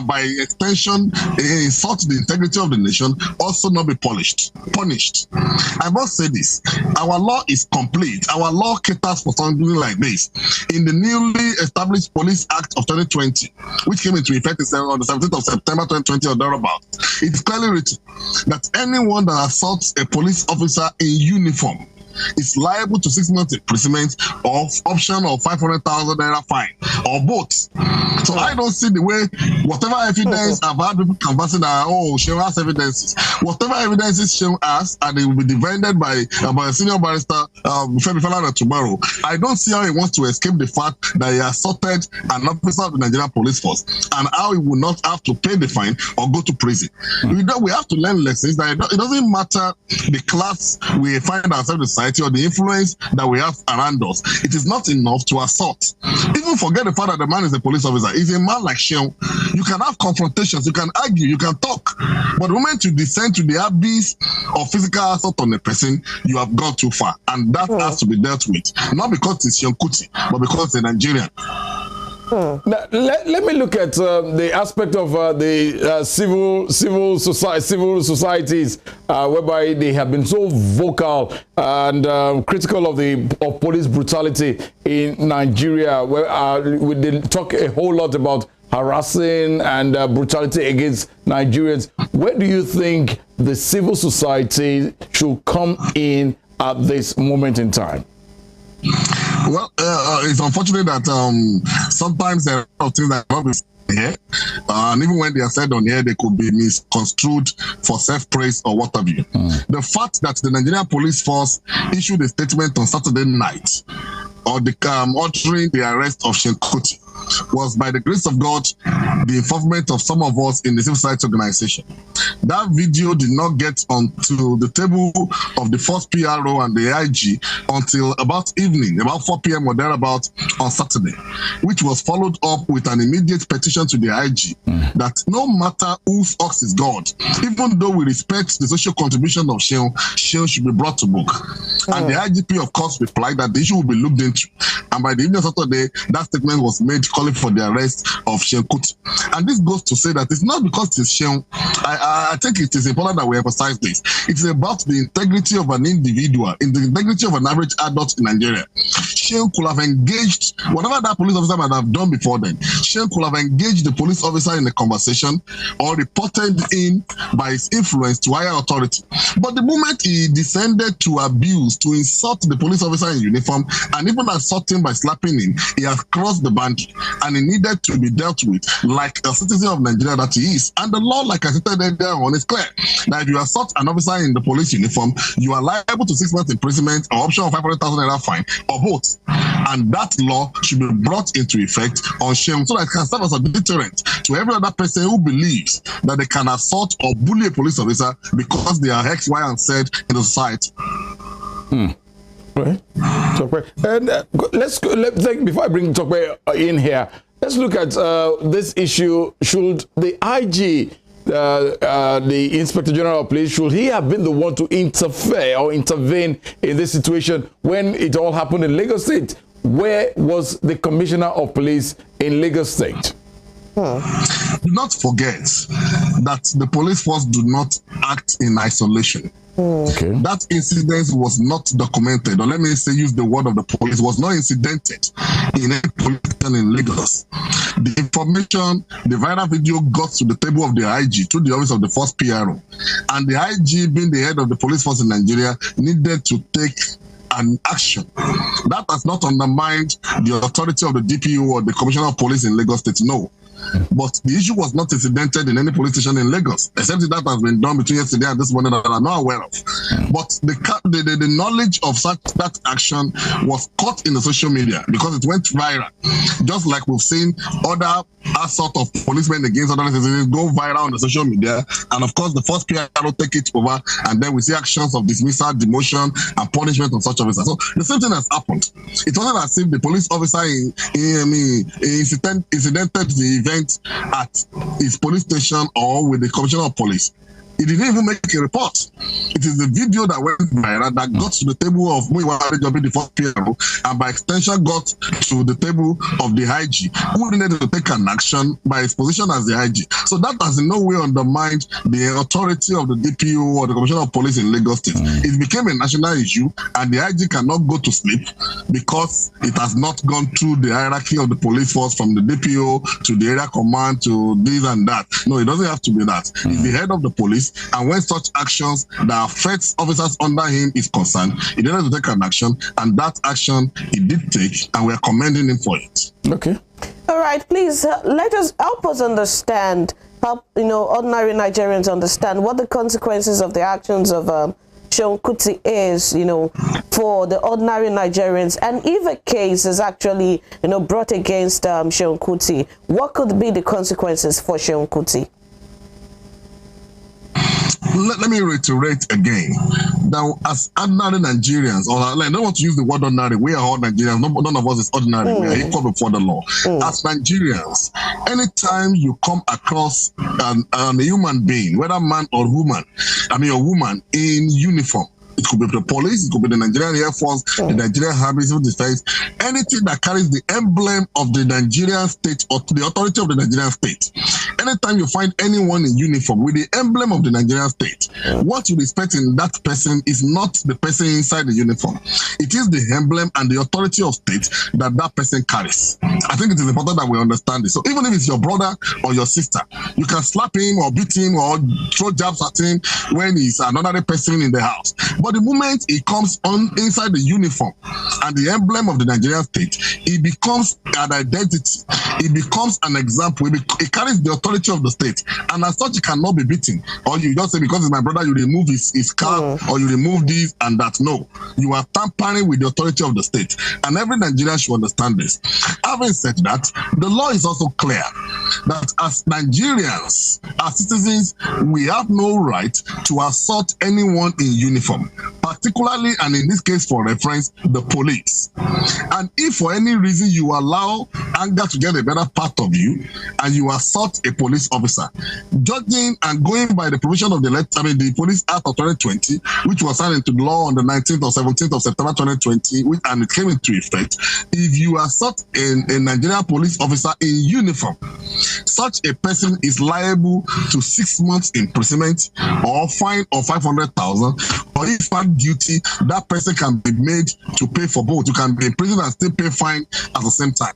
by extension insult the integrity of the nation also not be punished? I must say this, our law is complete. Our law caters for something like this. In the newly established Police Act of 2020, which came into effect on the 17th of September 2020 or thereabouts, it is clearly written that anyone that assaults a police officer in uniform is liable to 6 months imprisonment or option of 500,000 naira fine or both. So I don't see the way whatever evidence I've had people conversing that Seun has evidences. Whatever evidences Seun has, and it will be defended by a senior barrister Femi Falana tomorrow. I don't see how he wants to escape the fact that he assaulted an officer of the Nigerian police force and how he will not have to pay the fine or go to prison. We have to learn lessons that it doesn't matter the class we find ourselves in or the influence that we have around us. It is not enough to assault. Even forget the fact that the man is a police officer. He's a man like Seun. You can have confrontations, you can argue, you can talk. But the moment you descend to the abyss of physical assault on a person, you have gone too far. And that has to be dealt with. Not because it's Seun Kuti, but because it's a Nigerian. Now, let me look at the aspect of the civil societies whereby they have been so vocal and critical of police brutality in Nigeria, where they talk a whole lot about harassing and brutality against Nigerians. Where do you think the civil society should come in at this moment in time? Well, it's unfortunate that sometimes there are things that are not said here, and even when they are said on here, they could be misconstrued for self-praise or what have you. The fact that the Nigerian police force issued a statement on Saturday night ordering the arrest of Seun Kuti was, by the grace of God, the involvement of some of us in the civil society organization. That video did not get onto the table of the first PRO and the IG until about evening, about 4 p.m. or thereabout on Saturday, which was followed up with an immediate petition to the IG that no matter whose ox is God, even though we respect the social contribution of Seun should be brought to book. And the IGP, of course, replied that the issue will be looked into. And by the evening of Saturday, that statement was made calling for the arrest of Seun Kuti. And this goes to say that it's not because it's Seun. I think it is important that we emphasize this. It's about the integrity of an individual, in the integrity of an average adult in Nigeria. Seun could have engaged, whatever that police officer might have done before then, Seun could have engaged the police officer in a conversation or reported in by his influence to higher authority. But the moment he descended to abuse, to insult the police officer in uniform, and even assault him by slapping him, he has crossed the boundary, and he needed to be dealt with like a citizen of Nigeria that he is. And the law, like I said earlier on, is clear that if you assault an officer in the police uniform, you are liable to 6 months imprisonment or option of 500,000 naira fine, or both. And that law should be brought into effect on Seun so that it can serve as a deterrent to every other person who believes that they can assault or bully a police officer because they are X, Y, and Z in the society. Right. And let's think, before I bring Tokwe in here, let's look at this issue. Should the IG, the Inspector General of Police, should he have been the one to interfere or intervene in this situation when it all happened in Lagos State? Where was the Commissioner of Police in Lagos State? Do not forget that the police force do not act in isolation. Okay. That incident was not documented, or let me say, use the word of the police, was not incidented in any police station in Lagos. The information, the viral video got to the table of the IG, to the office of the first PRO, and the IG, being the head of the police force in Nigeria, needed to take an action. That has not undermined the authority of the DPO or the Commissioner of Police in Lagos State, no. But the issue was not incidented in any police station in Lagos, except that has been done between yesterday and this morning that I'm not aware of. But the knowledge of that action was caught in the social media because it went viral. Just like we've seen other assault of policemen against other citizens go viral on the social media. And of course, the first PRO take it over, and then we see actions of dismissal, demotion, and punishment of such officers. So the same thing has happened. It wasn't as if the police officer incidented the event at his police station or with the Commissioner of Police. He didn't even make a report. It is the video that went viral that got to the table of Muyiwa Adejobi, the first PRO, and by extension got to the table of the IG, who needed to take an action by his position as the IG. So that has in no way undermined the authority of the DPO or the Commissioner of Police in Lagos State. It became a national issue, and the IG cannot go to sleep because it has not gone through the hierarchy of the police force from the DPO to the area command to this and that. No, it doesn't have to be that. He's the head of the police. And when such actions that affects officers under him is concerned, he needed to take an action, and that action he did take, and we are commending him for it. Okay. All right, please help us understand, help ordinary Nigerians understand what the consequences of the actions of Seun Kuti is, for the ordinary Nigerians, and if a case is actually brought against Seun Kuti, what could be the consequences for Seun Kuti? Let me reiterate again. Now, as ordinary Nigerians, or I don't want to use the word ordinary, we are all Nigerians. None of us is ordinary. We are equal before the law. As Nigerians, anytime you come across a human being, whether man or woman, or woman in uniform, it could be the police, it could be the Nigerian Air Force, the Nigerian Army, Civil Defense, anything that carries the emblem of the Nigerian state or the authority of the Nigerian state. Anytime you find anyone in uniform with the emblem of the Nigerian state, what you expect in that person is not the person inside the uniform. It is the emblem and the authority of state that person carries. I think it is important that we understand this. So even if it's your brother or your sister, you can slap him or beat him or throw jabs at him when he's another person in the house. But the moment he comes on inside the uniform and the emblem of the Nigerian state, it becomes an identity. It becomes an example. It carries the authority authority of the state. And as such, it cannot be beaten. Or you just say, because it's my brother, you remove his car, or you remove this and that. No. You are tampering with the authority of the state. And every Nigerian should understand this. Having said that, the law is also clear that as Nigerians, as citizens, we have no right to assault anyone in uniform, particularly, and in this case for reference, the police. And if for any reason you allow anger to get a better part of you and you assault a police officer, judging and going by the provision of the Police Act of 2020, which was signed into law on the 19th or 17th of September 2020, and it came into effect, if you assault a Nigerian police officer in uniform, such a person is liable to 6 months imprisonment or fine of 500,000, or if found guilty, that person can be made to pay for both. You can be in prison and still pay fine at the same time.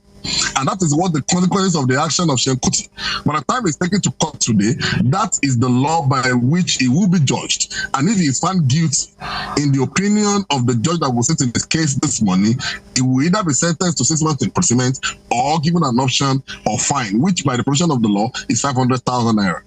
And that is what the consequences of the action of Seun Kuti. By the time it's taken to court today, that is the law by which he will be judged. And if he is found guilty, in the opinion of the judge that will sit in this case this morning, he will either be sentenced to 6 months imprisonment or given an option or fine, which by the provision of the law is 500,000 naira.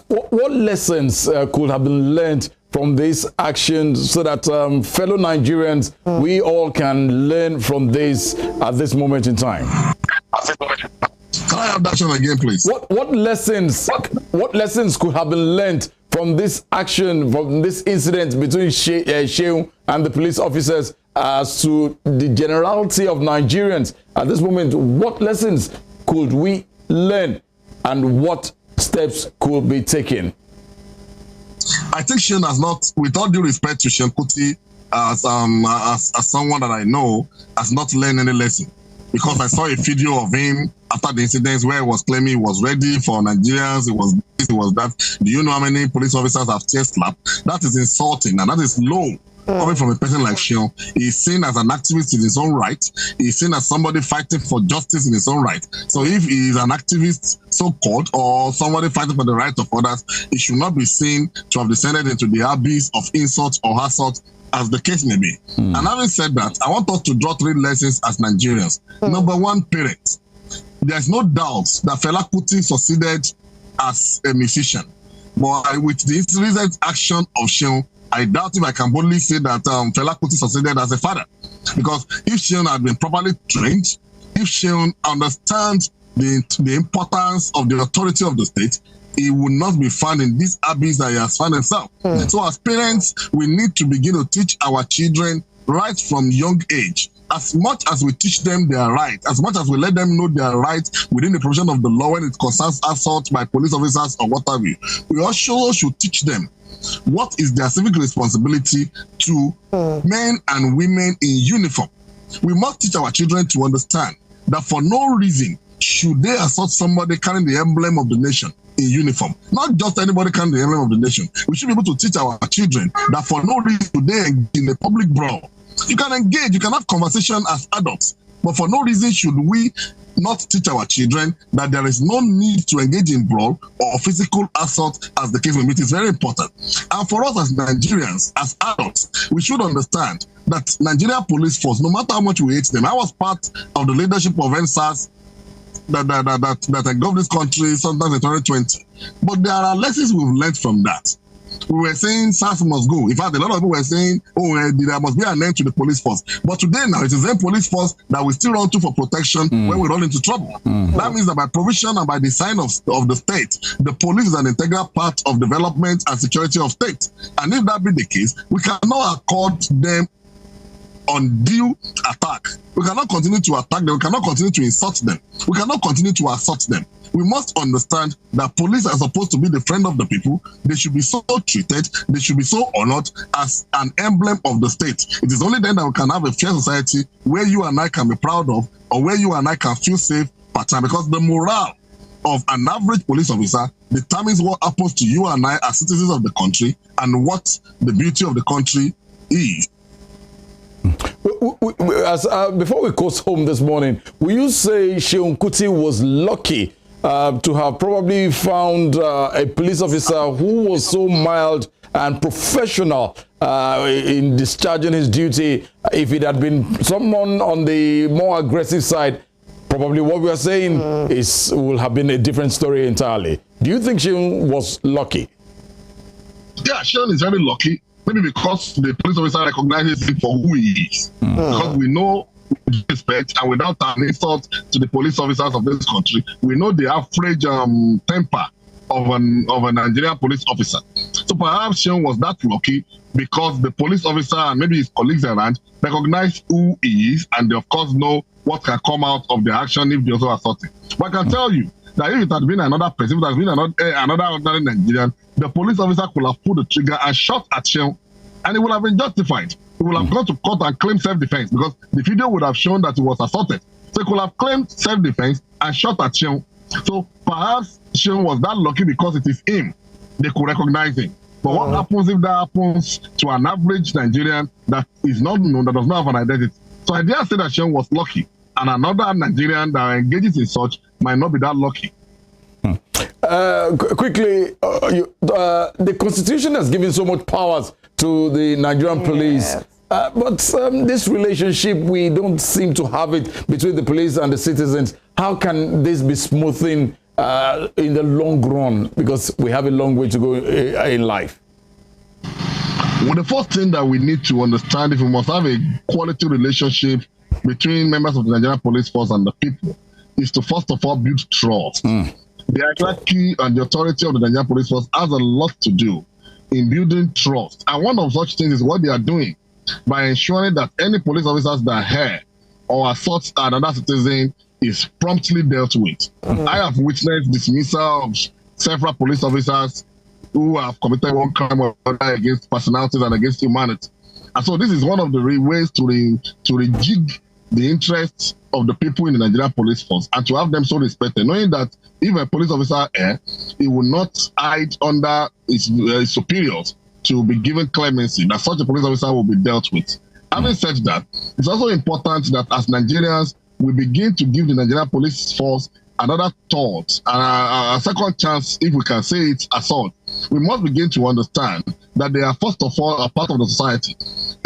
What lessons could have been learned from this action so that fellow Nigerians, we all can learn from this at this moment in time? Can I have that one again, please? What lessons could have been learned from this action, from this incident between Seun and the police officers as to the generality of Nigerians at this moment? What lessons could we learn and what steps could be taken? I think Seun has not, with all due respect to Seun Kuti, as someone that I know, has not learned any lesson. Because I saw a video of him after the incidents where he was claiming he was ready for Nigerians, it was this, it was that. Do you know how many police officers have tear slapped? That is insulting and that is low. Coming from a person like Seun, he's seen as an activist in his own right. He's seen as somebody fighting for justice in his own right. So if he is an activist, so-called, or somebody fighting for the right of others, he should not be seen to have descended into the abyss of insult or assault, as the case may be. And having said that, I want us to draw 3 lessons as Nigerians. Number 1, parents. There's no doubt that Fela Kuti succeeded as a musician. But with the recent action of Seun, I doubt if I can boldly say that Fela Kuti succeeded as a father. Because if Seun had been properly trained, if Seun understands the importance of the authority of the state, he would not be found in this abyss that he has found himself. So as parents, we need to begin to teach our children right from young age. As much as we teach them their right, as much as we let them know their rights within the provision of the law when it concerns assault by police officers or what have you, we also should teach them what is their civic responsibility to men and women in uniform. We must teach our children to understand that for no reason should they assault somebody carrying the emblem of the nation in uniform. Not just anybody carrying the emblem of the nation. We should be able to teach our children that for no reason should they engage in a public brawl. You can engage, you can have conversation as adults, but for no reason should we not teach our children that there is no need to engage in brawl or physical assault as the case may be. It is very important. And for us as Nigerians, as adults, we should understand that Nigeria police force, no matter how much we hate them, I was part of the leadership of NSAS that governed this country sometimes in 2020. But there are lessons we've learned from that. We were saying SARS must go. In fact, a lot of people were saying, there must be an end to the police force. But today now, it is the police force that we still run to for protection when we run into trouble. That means that by provision and by design of the state, the police is an integral part of development and security of state. And if that be the case, we cannot accord them undue attack. We cannot continue to attack them. We cannot continue to insult them. We cannot continue to assault them. We must understand that police are supposed to be the friend of the people. They should be so treated. They should be so honored as an emblem of the state. It is only then that we can have a fair society where you and I can be proud of, or where you and I can feel safe part time. Because the morale of an average police officer determines what happens to you and I as citizens of the country and what the beauty of the country is. Before we coast home this morning, will you say Seun Kuti was lucky to have probably found a police officer who was so mild and professional in discharging his duty? If it had been someone on the more aggressive side, probably what we are saying will have been a different story entirely. Do you think Seun was lucky? Yeah, Seun is very lucky. Maybe because the police officer recognizes him for who he is. Because we know, with respect and without an insult to the police officers of this country, we know the average temper of a Nigerian police officer. So perhaps Seun was that lucky because the police officer and maybe his colleagues around recognize who he is, and they of course know what can come out of the action if they also assault him. But I can tell you that if it had been another person, if it had been another ordinary Nigerian, the police officer could have pulled the trigger and shot at Seun, and it would have been justified. He would have gone to court and claimed self-defense because the video would have shown that he was assaulted. So he could have claimed self-defense and shot at Seun. So perhaps Seun was that lucky because it is him. They could recognize him. But what happens if that happens to an average Nigerian that is not known, that does not have an identity? So I dare say that Seun was lucky, and another Nigerian that engages in such might not be that lucky. Quickly, the Constitution has given so much powers to the Nigerian police. But this relationship, we don't seem to have it between the police and the citizens. How can this be smoothing in the long run? Because we have a long way to go in life. Well, the first thing that we need to understand, if we must have a quality relationship between members of the Nigerian police force and the people, is to first of all build trust. The hierarchy and the authority of the Nigerian police force has a lot to do in building trust. And one of such things is what they are doing by ensuring that any police officers that hurt or assault another citizen is promptly dealt with. I have witnessed dismissal of several police officers who have committed one crime or other against personalities and against humanity. And so this is one of the ways to rejig the interests of the people in the Nigerian police force and to have them so respected, knowing that if a police officer he will not hide under his superiors to be given clemency, that such a police officer will be dealt with. Having said that, it's also important that as Nigerians, we begin to give the Nigerian police force another thought, a second chance, if we can say it's assault. We must begin to understand that they are first of all a part of the society.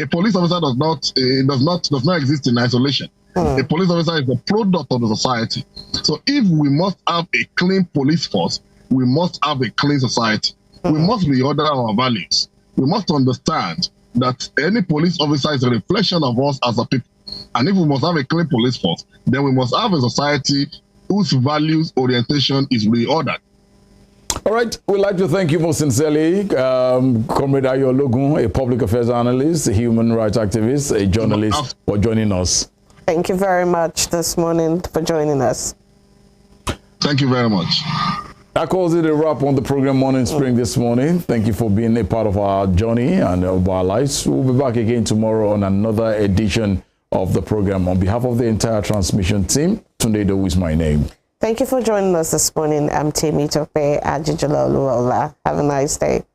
A police officer does not exist in isolation. A police officer is a product of the society. So if we must have a clean police force, we must have a clean society. We must reorder our values. We must understand that any police officer is a reflection of us as a people. And if we must have a clean police force, then we must have a society whose values orientation is reordered. All right, we'd like to thank you most sincerely, Comrade Ayo Ologun, a public affairs analyst, a human rights activist, a journalist, for joining us. Thank you very much this morning for joining us. Thank you very much. That calls it a wrap on the program Morning Spring this morning. Thank you for being a part of our journey and of our lives. We'll be back again tomorrow on another edition of the program. On behalf of the entire transmission team, Tunde Idowu is my name. Thank you for joining us this morning. I'm Temi Tope Ajijola Oluola. Have a nice day.